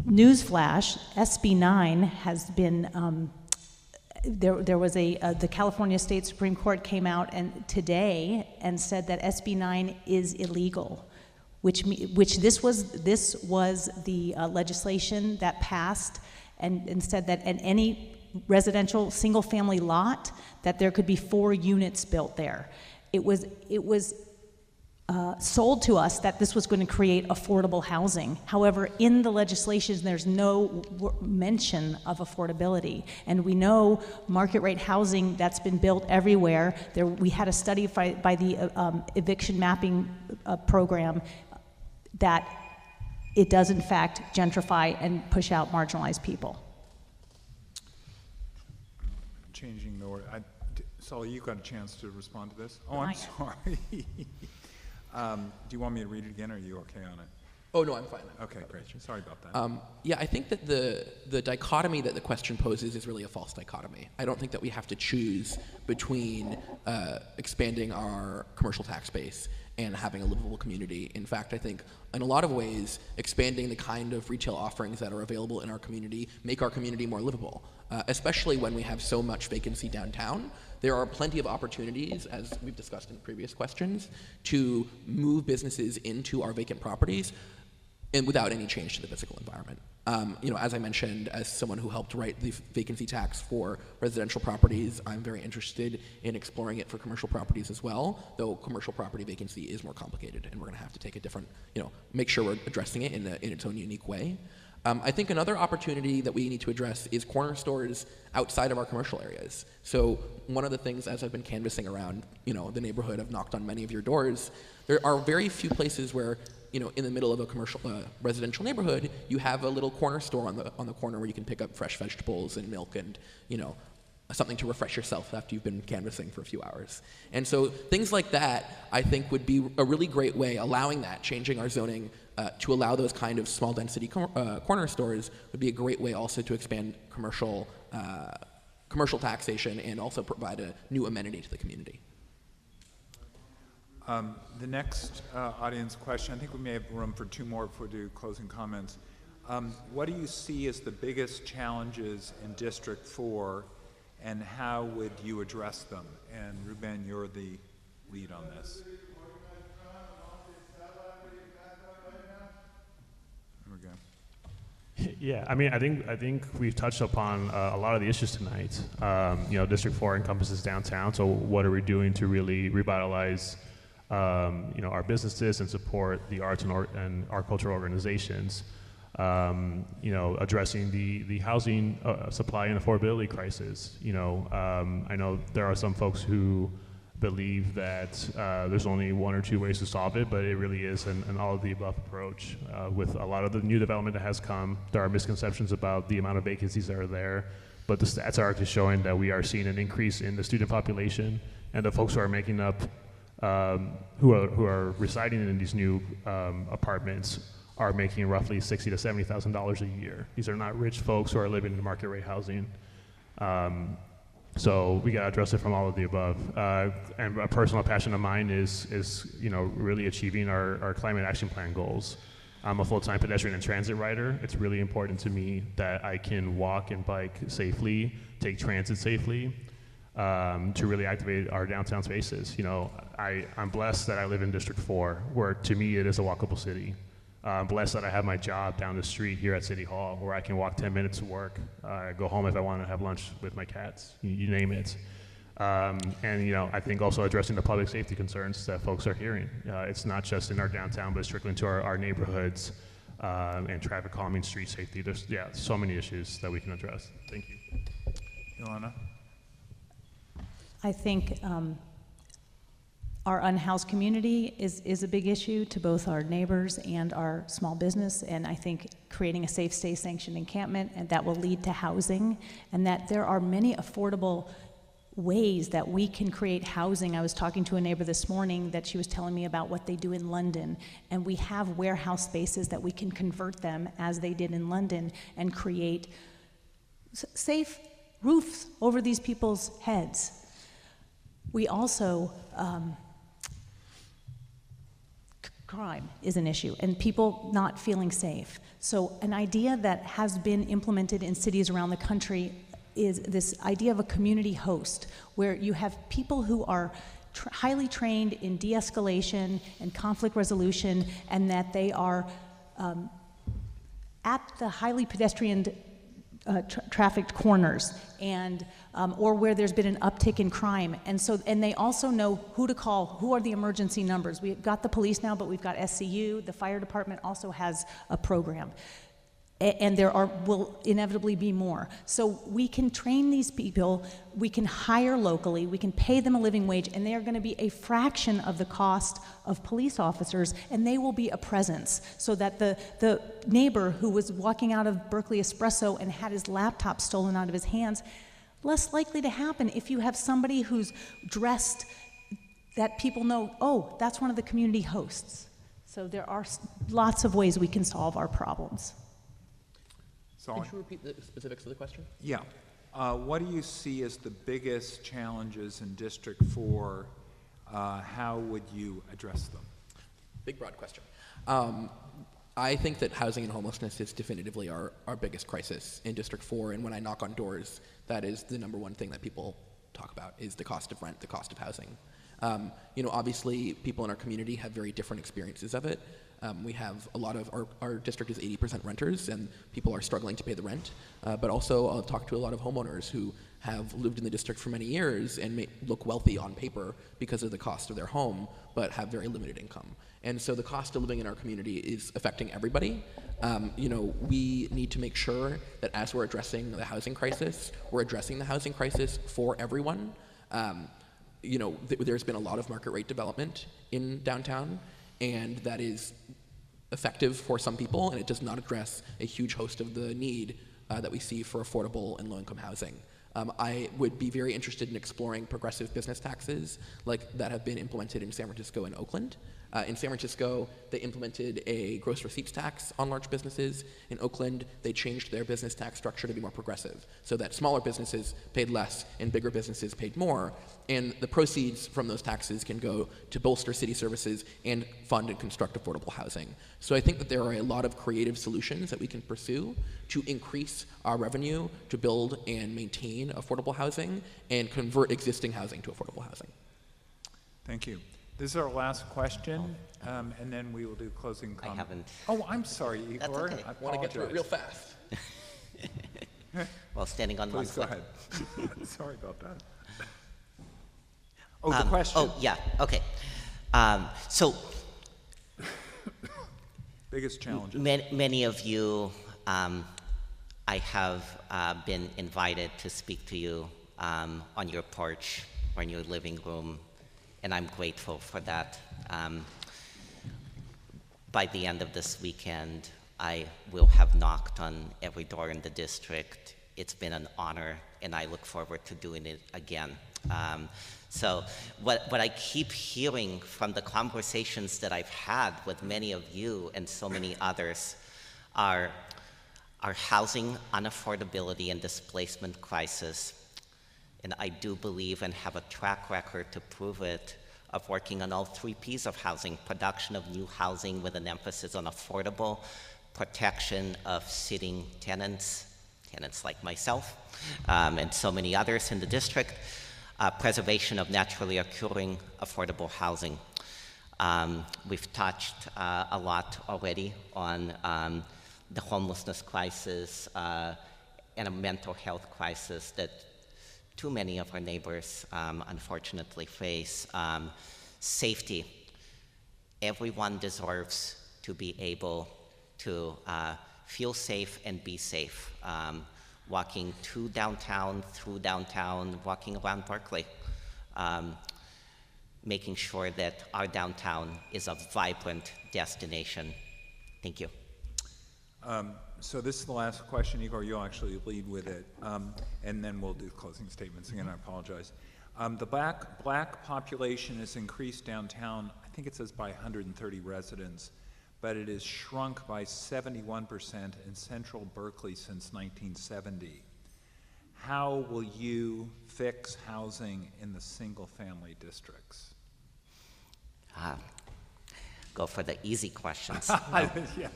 Newsflash, SB 9 has been, there was the California State Supreme Court came out today and said that SB 9 is illegal, which this was the legislation that passed and said that at any residential single-family lot that there could be 4 units built there. It was sold to us that this was going to create affordable housing. However, in the legislation, there's no mention of affordability. And we know market rate housing that's been built everywhere. We had a study by the eviction mapping program that it does in fact gentrify and push out marginalized people. Changing the order. Soli, you got a chance to respond to this? Oh, I'm Not sorry. Do you want me to read it again, or are you okay on it? Oh, no, I'm fine. Okay, great. Sorry about that. Yeah, I think that the dichotomy that the question poses is really a false dichotomy. I don't think that we have to choose between expanding our commercial tax base and having a livable community. In fact, I think in a lot of ways, expanding the kind of retail offerings that are available in our community make our community more livable, especially when we have so much vacancy downtown. There are plenty of opportunities, as we've discussed in previous questions, to move businesses into our vacant properties and without any change to the physical environment. As I mentioned, as someone who helped write the vacancy tax for residential properties, I'm very interested in exploring it for commercial properties as well, though commercial property vacancy is more complicated, and we're gonna have to take a different, make sure we're addressing it in its own unique way. I think another opportunity that we need to address is corner stores outside of our commercial areas. So one of the things, as I've been canvassing around, the neighborhood, I've knocked on many of your doors, there are very few places where, in the middle of a commercial residential neighborhood, you have a little corner store on the corner where you can pick up fresh vegetables and milk and, something to refresh yourself after you've been canvassing for a few hours. And so things like that, I think, would be a really great way, changing our zoning to allow those kind of small density corner stores would be a great way also to expand commercial taxation and also provide a new amenity to the community. The next audience question, I think we may have room for 2 more before we do closing comments. What do you see as the biggest challenges in District 4, and how would you address them? And Ruben, you're the lead on this. There we go. Yeah, I think we've touched upon a lot of the issues tonight. District 4 encompasses downtown, so what are we doing to really revitalize our businesses and support the arts and our cultural organizations? Addressing the housing supply and affordability crisis. I know there are some folks who, believe that there's only one or two ways to solve it, but it really is an all-of-the-above approach. With a lot of the new development that has come, there are misconceptions about the amount of vacancies that are there, but the stats are actually showing that we are seeing an increase in the student population, and the folks who are making up, who are residing in these new apartments are making roughly $60,000 to $70,000 a year. These are not rich folks who are living in market rate housing. So we got to address it from all of the above. And a personal passion of mine is really achieving our climate action plan goals. I'm a full-time pedestrian and transit rider. It's really important to me that I can walk and bike safely, take transit safely, to really activate our downtown spaces. I'm blessed that I live in District 4, where to me it is a walkable city. I'm blessed that I have my job down the street here at City Hall, where I can walk 10 minutes to work, go home if I want to have lunch with my cats, you name it. And I think also addressing the public safety concerns that folks are hearing. It's not just in our downtown, but it's trickling to our neighborhoods and traffic calming, street safety. There's so many issues that we can address. Thank you. Elana? I think our unhoused community is a big issue to both our neighbors and our small business, and I think creating a safe, stay sanctioned encampment, and that will lead to housing, and that there are many affordable ways that we can create housing. I was talking to a neighbor this morning that she was telling me about what they do in London, and we have warehouse spaces that we can convert them as they did in London and create safe roofs over these people's heads. We also, crime is an issue, and people not feeling safe. So an idea that has been implemented in cities around the country is this idea of a community host, where you have people who are highly trained in de-escalation and conflict resolution, and that they are at the highly pedestrian trafficked corners, and or where there's been an uptick in crime, and they also know who to call, who are the emergency numbers. We've got the police now, but we've got SCU. The fire department also has a program, and there will inevitably be more. So we can train these people, we can hire locally, we can pay them a living wage, and they are going to be a fraction of the cost of police officers, and they will be a presence, so that the neighbor who was walking out of Berkeley Espresso and had his laptop stolen out of his hands, less likely to happen if you have somebody who's dressed that people know, oh, that's one of the community hosts. So there are lots of ways we can solve our problems. Soli? Could you repeat the specifics of the question? Yeah. What do you see as the biggest challenges in District 4? How would you address them? Big, broad question. I think that housing and homelessness is definitively our biggest crisis in District 4, and when I knock on doors, that is the number one thing that people talk about, is the cost of rent, the cost of housing. Obviously, people in our community have very different experiences of it. We have a lot of, our district is 80% renters, and people are struggling to pay the rent. But also, I'll talk to a lot of homeowners who have lived in the district for many years and may look wealthy on paper because of the cost of their home, but have very limited income. And so the cost of living in our community is affecting everybody. We need to make sure that as we're addressing the housing crisis, we're addressing the housing crisis for everyone. There's been a lot of market rate development in downtown, and that is effective for some people, and it does not address a huge host of the need that we see for affordable and low-income housing. I would be very interested in exploring progressive business taxes like that have been implemented in San Francisco and Oakland. In San Francisco, they implemented a gross receipts tax on large businesses. In Oakland, they changed their business tax structure to be more progressive, so that smaller businesses paid less and bigger businesses paid more. And the proceeds from those taxes can go to bolster city services and fund and construct affordable housing. So I think that there are a lot of creative solutions that we can pursue to increase our revenue to build and maintain affordable housing and convert existing housing to affordable housing. Thank you. This is our last question, and then we will do closing comment. I haven't. Oh, I'm sorry, Igor. That's okay. I Want to get through it real fast. Well, standing on one Please go foot. ahead. Sorry about that. Oh, the question. Oh, yeah, okay. So Biggest challenges. many of you, I have been invited to speak to you on your porch or in your living room and I'm grateful for that. By the end of this weekend, I will have knocked on every door in the district. It's been an honor, and I look forward to doing it again. So what I keep hearing from the conversations that I've had with many of you and so many others are our housing unaffordability and displacement crisis. And I do believe and have a track record to prove it of working on all 3 Ps of housing: production of new housing with an emphasis on affordable, protection of sitting tenants like myself, and so many others in the district, preservation of naturally occurring affordable housing. We've touched a lot already on the homelessness crisis and a mental health crisis that too many of our neighbors unfortunately face. Safety. Everyone deserves to be able to feel safe and be safe. Walking to downtown, through downtown, walking around Berkeley. Making sure that our downtown is a vibrant destination. Thank you. So this is the last question. Igor, you'll actually lead with it, and then we'll do closing statements. Again, I apologize. The black population has increased downtown, I think it says by 130 residents, but it has shrunk by 71% in central Berkeley since 1970. How will you fix housing in the single-family districts? Go for the easy questions. Yeah.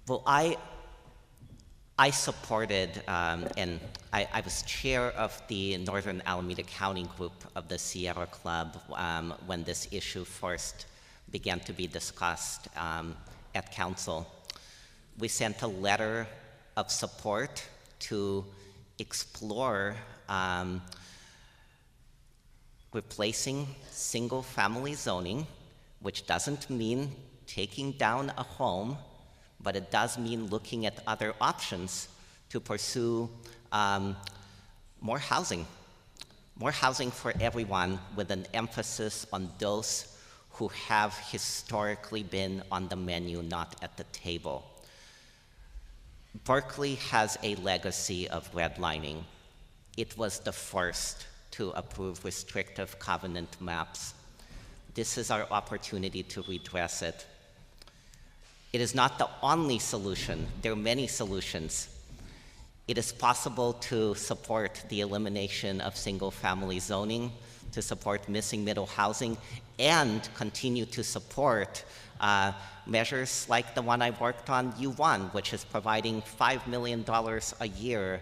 Well, I supported, and I was chair of the Northern Alameda County group of the Sierra Club when this issue first began to be discussed at council. We sent a letter of support to explore replacing single-family zoning, which doesn't mean taking down a home, but it does mean looking at other options to pursue more housing for everyone, with an emphasis on those who have historically been on the menu, not at the table. Berkeley has a legacy of redlining. It was the first to approve restrictive covenant maps. This is our opportunity to redress it. It is not the only solution. There are many solutions. It is possible to support the elimination of single-family zoning, to support missing middle housing, and continue to support measures like the one I worked on, U1, which is providing $5 million a year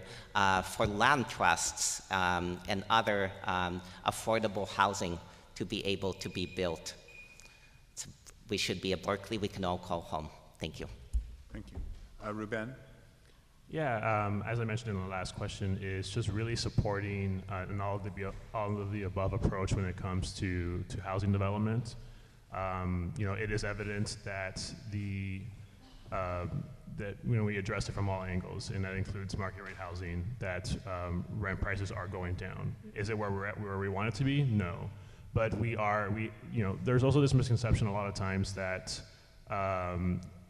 for land trusts and other affordable housing to be able to be built. So we should be a Berkeley we can all call home. Thank you. Thank you. Ruben? Yeah, as I mentioned in the last question, is just really supporting an all of the above approach when it comes to housing development. It is evident that we address it from all angles, and that includes market rate housing, that rent prices are going down. Is it where we want it to be? No. But there's also this misconception a lot of times that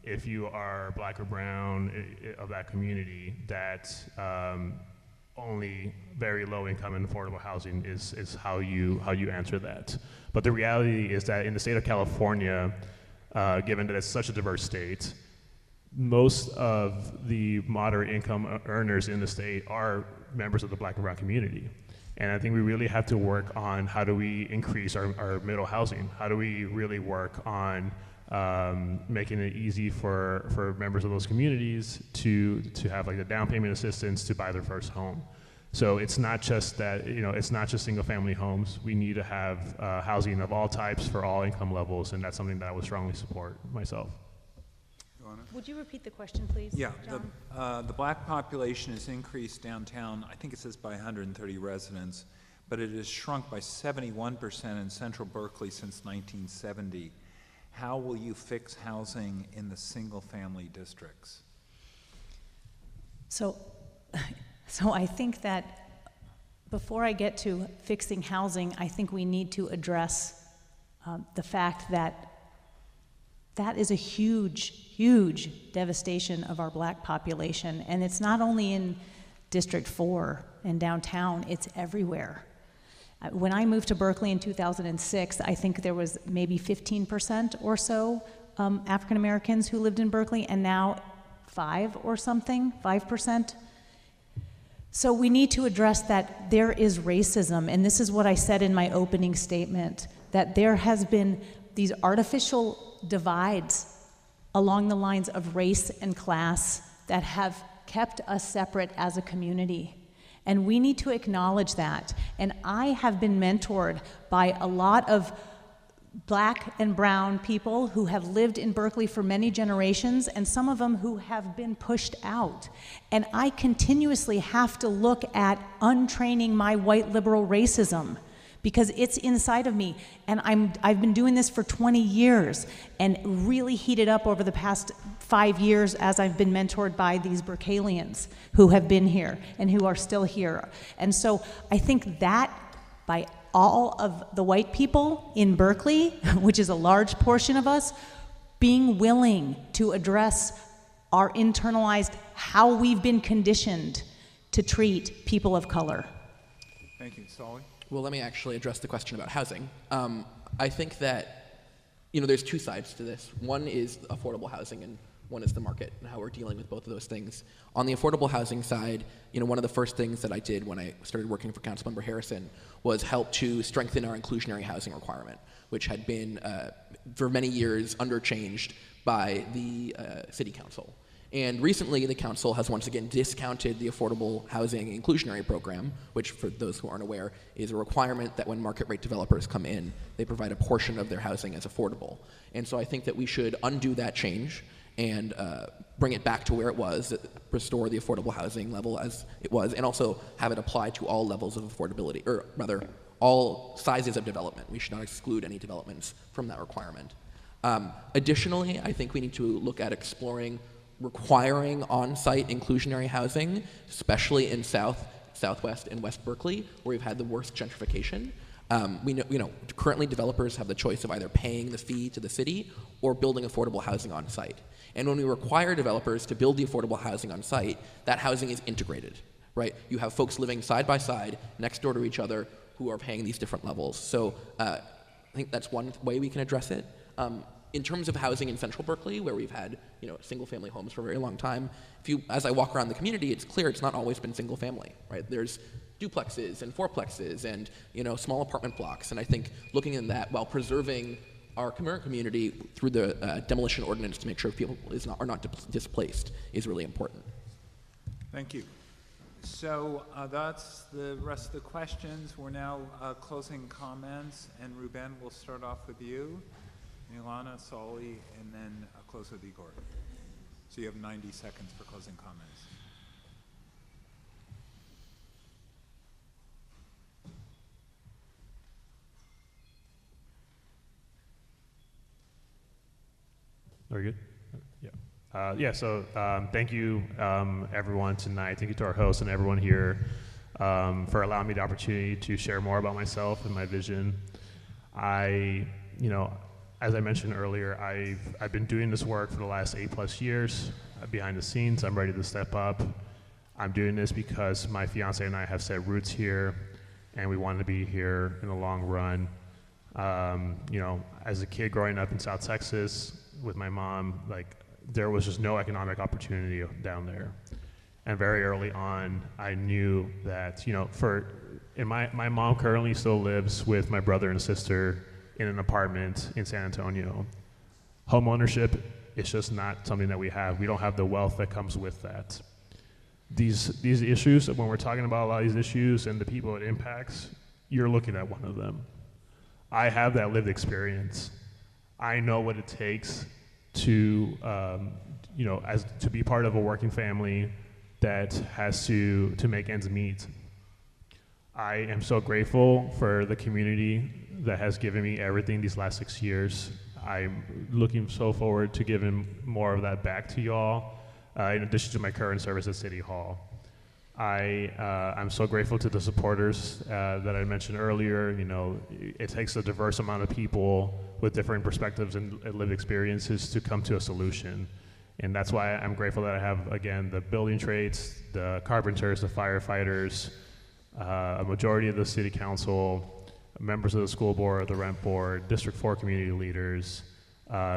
if you are black or brown of that community, that only very low income and affordable housing is how you answer that. But the reality is that in the state of California, given that it's such a diverse state, most of the moderate income earners in the state are members of the black and brown community. And I think we really have to work on how do we increase our middle housing? How do we really work on making it easy for members of those communities to have like the down payment assistance to buy their first home. So it's not just that, it's not just single family homes. We need to have housing of all types for all income levels, and that's something that I would strongly support myself. Would you repeat the question, please? Yeah, John? the black population has increased downtown, I think it says by 130 residents, but it has shrunk by 71% in central Berkeley since 1970. How will you fix housing in the single-family districts? So I think that Before I get to fixing housing, I think we need to address the fact that that is a huge, huge devastation of our black population. And it's not only in District 4 and downtown, it's everywhere. When I moved to Berkeley in 2006, I think there was maybe 15% or so African Americans who lived in Berkeley, and now 5%. So we need to address that there is racism, and this is what I said in my opening statement, that there has been these artificial divides along the lines of race and class that have kept us separate as a community. And we need to acknowledge that. And I have been mentored by a lot of black and brown people who have lived in Berkeley for many generations, and some of them who have been pushed out. And I continuously have to look at untraining my white liberal racism, because it's inside of me. And I've been doing this for 20 years and really heated up over the past 5 years as I've been mentored by these Berkelians who have been here and who are still here. And so I think that by all of the white people in Berkeley, which is a large portion of us, being willing to address our internalized, how we've been conditioned to treat people of color. Thank you. Soli? Well, let me actually address the question about housing. I think that, there's two sides to this. One is affordable housing, and one is the market, and how we're dealing with both of those things. On the affordable housing side, one of the first things that I did when I started working for Councilmember Harrison was help to strengthen our inclusionary housing requirement, which had been, for many years, underchanged by the City Council. And recently, the council has once again discounted the affordable housing inclusionary program, which, for those who aren't aware, is a requirement that when market rate developers come in, they provide a portion of their housing as affordable. And so I think that we should undo that change and bring it back to where it was, restore the affordable housing level as it was, and also have it apply to all levels of affordability, or rather, all sizes of development. We should not exclude any developments from that requirement. Additionally, I think we need to look at exploring requiring on-site inclusionary housing, especially in Southwest, and West Berkeley, where we've had the worst gentrification. We know, currently developers have the choice of either paying the fee to the city or building affordable housing on site. And when we require developers to build the affordable housing on site, that housing is integrated, right? You have folks living side by side, next door to each other, who are paying these different levels. So I think that's one way we can address it. In terms of housing in Central Berkeley, where we've had single-family homes for a very long time, as I walk around the community, it's clear it's not always been single-family, right? There's duplexes and fourplexes and small apartment blocks, and I think looking at that while preserving our current community through the demolition ordinance to make sure people are not displaced is really important. Thank you. So that's the rest of the questions. We're now closing comments, and Ruben, we'll start off with you. Elana, Soli, and then close with Igor. So you have 90 seconds for closing comments. Are we good? Yeah. So thank you, everyone tonight. Thank you to our hosts and everyone here for allowing me the opportunity to share more about myself and my vision. As I mentioned earlier, I've been doing this work for the last 8+ years behind the scenes. I'm ready to step up. I'm doing this because my fiance and I have set roots here, and we want to be here in the long run. As a kid growing up in South Texas with my mom, there was just no economic opportunity down there. And very early on, I knew that, my mom currently still lives with my brother and sister in an apartment in San Antonio. Home ownership is just not something that we have. We don't have the wealth that comes with that. These issues, when we're talking about a lot of these issues and the people it impacts, you're looking at one of them. I have that lived experience. I know what it takes to, to be part of a working family that has to make ends meet. I am so grateful for the community that has given me everything these last 6 years. I'm looking so forward to giving more of that back to y'all, in addition to my current service at City Hall. I'm so grateful to the supporters that I mentioned earlier. You know, it takes a diverse amount of people with different perspectives and lived experiences to come to a solution. And that's why I'm grateful that I have, again, the building trades, the carpenters, the firefighters, a majority of the city council, members of the school board, the rent board, District 4 community leaders,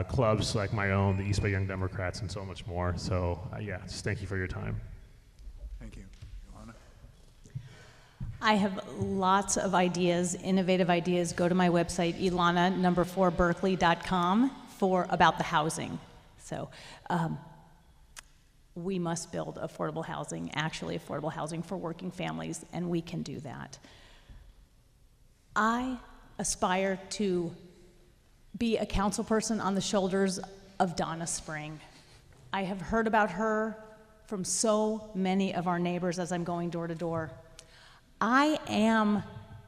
clubs like my own, the East Bay Young Democrats, and so much more. So yeah, just thank you for your time. Thank you. Elana? I have lots of ideas, innovative ideas. Go to my website, elana4berkeley.com, about the housing. So we must build affordable housing, actually affordable housing for working families, and we can do that. I aspire to be a council person on the shoulders of Donna Spring. I have heard about her from so many of our neighbors as I'm going door to door. I am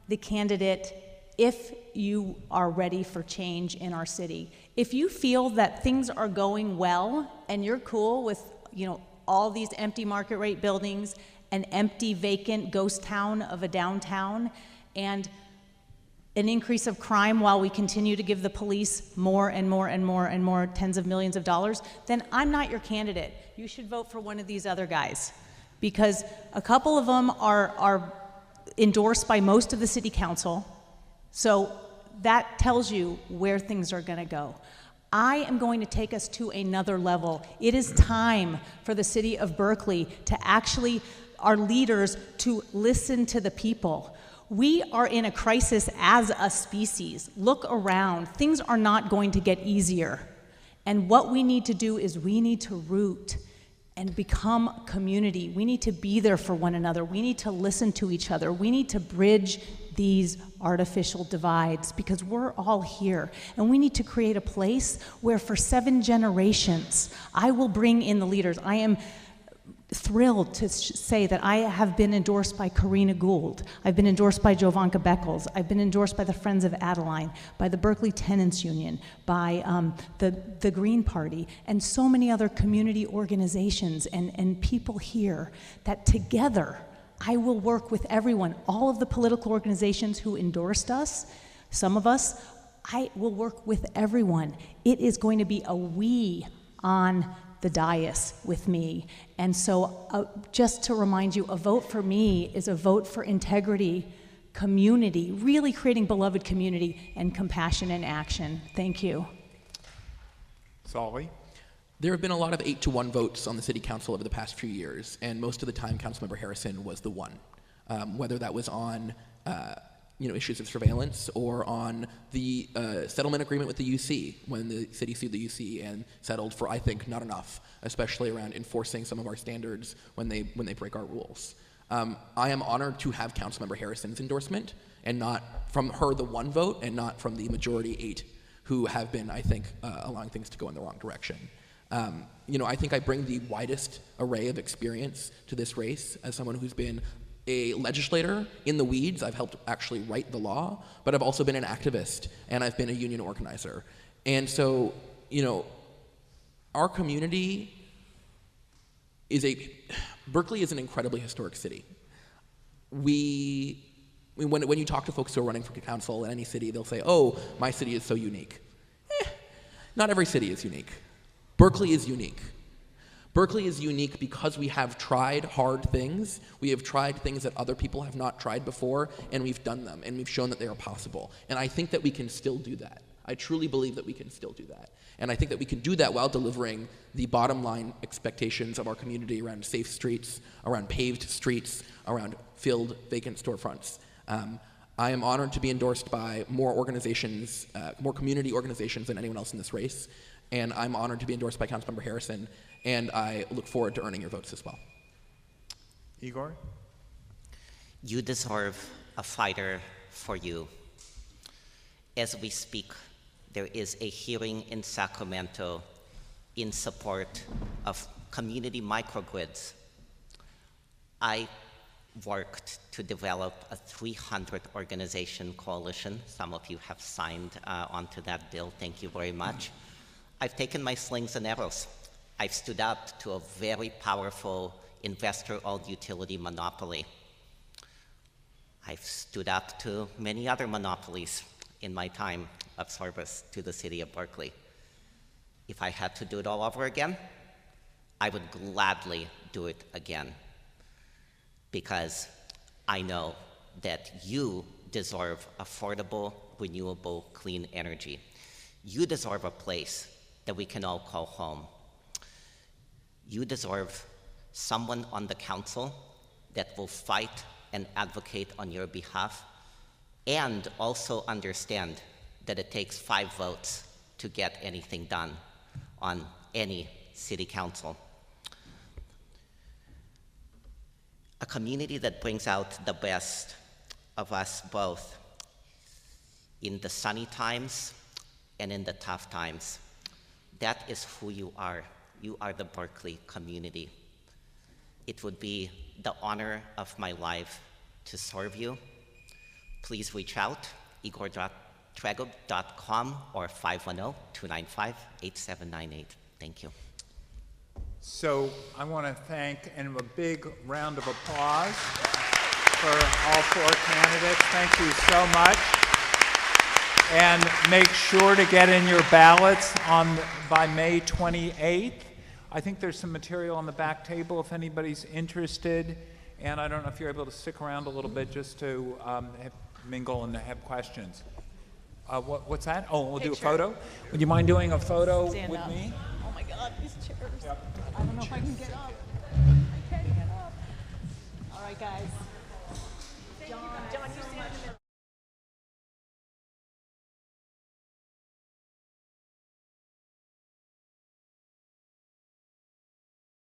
the candidate if you are ready for change in our city. If you feel that things are going well and you're cool with, you know, all these empty market rate buildings, an empty vacant ghost town of a downtown, and an increase of crime while we continue to give the police more and more and more and more tens of millions of dollars, then I'm not your candidate. You should vote for one of these other guys, because a couple of them are endorsed by most of the city council. So that tells you where things are going to go. I am going to take us to another level. It is time for the city of Berkeley to actually, our leaders, to listen to the people. We are in a crisis as a species. Look around. Things are not going to get easier. And what we need to do is we need to root and become community. We need to be there for one another. We need to listen to each other. We need to bridge these artificial divides, because we're all here, and we need to create a place where for 7 generations I will bring in the leaders. I am thrilled to say that I have been endorsed by Karina Gould. I've been endorsed by Jovanka Beckles. I've been endorsed by the Friends of Adeline, by the Berkeley Tenants Union, by the Green Party, and so many other community organizations and people here, that together I will work with everyone, all of the political organizations who endorsed us, some of us. I will work with everyone. It is going to be a we on the dais with me. And so just to remind you, a vote for me is a vote for integrity, community, really creating beloved community, and compassion in action. Thank you. Soli? There have been a lot of 8-to-1 votes on the city council over the past few years, and most of the time Councilmember Harrison was the one. Whether that was on issues of surveillance, or on the settlement agreement with the UC, when the city sued the UC and settled for, I think, not enough, especially around enforcing some of our standards when they break our rules. I am honored to have Councilmember Harrison's endorsement, and not from her the one vote, and not from the majority 8 who have been, I think, allowing things to go in the wrong direction. I think I bring the widest array of experience to this race as someone who's been a legislator in the weeds. I've helped actually write the law, but I've also been an activist, and I've been a union organizer. And so, our community Berkeley is an incredibly historic city. When you talk to folks who are running for council in any city, they'll say, oh, my city is so unique. Not every city is unique. Berkeley is unique. Berkeley is unique because we have tried hard things. We have tried things that other people have not tried before, and we've done them, and we've shown that they are possible. And I think that we can still do that. I truly believe that we can still do that. And I think that we can do that while delivering the bottom line expectations of our community around safe streets, around paved streets, around filled vacant storefronts. I am honored to be endorsed by more organizations, more community organizations than anyone else in this race. And I'm honored to be endorsed by Councilmember Harrison, and I look forward to earning your votes as well. Igor? You deserve a fighter for you. As we speak, there is a hearing in Sacramento in support of community microgrids. I worked to develop a 300 organization coalition. Some of you have signed onto that bill. Thank you very much. I've taken my slings and arrows. I've stood up to a very powerful investor-owned utility monopoly. I've stood up to many other monopolies in my time of service to the city of Berkeley. If I had to do it all over again, I would gladly do it again, because I know that you deserve affordable, renewable, clean energy. You deserve a place that we can all call home. You deserve someone on the council that will fight and advocate on your behalf, and also understand that it takes 5 votes to get anything done on any city council. A community that brings out the best of us both in the sunny times and in the tough times. That is who you are. You are the Berkeley community. It would be the honor of my life to serve you. Please reach out, igor.tregub.com or 510-295-8798. Thank you. So I want to thank, and a big round of applause for all 4 candidates. Thank you so much. And make sure to get in your ballots by May 28th. I think there's some material on the back table if anybody's interested. And I don't know if you're able to stick around a little bit just to mingle and have questions. What's that? Oh, we'll do a photo? Would you mind doing a photo Stand with up. me? Oh my God, these chairs. Yep. I don't know if I can get up. I can't get up. All right, guys. John, you stand in the middle.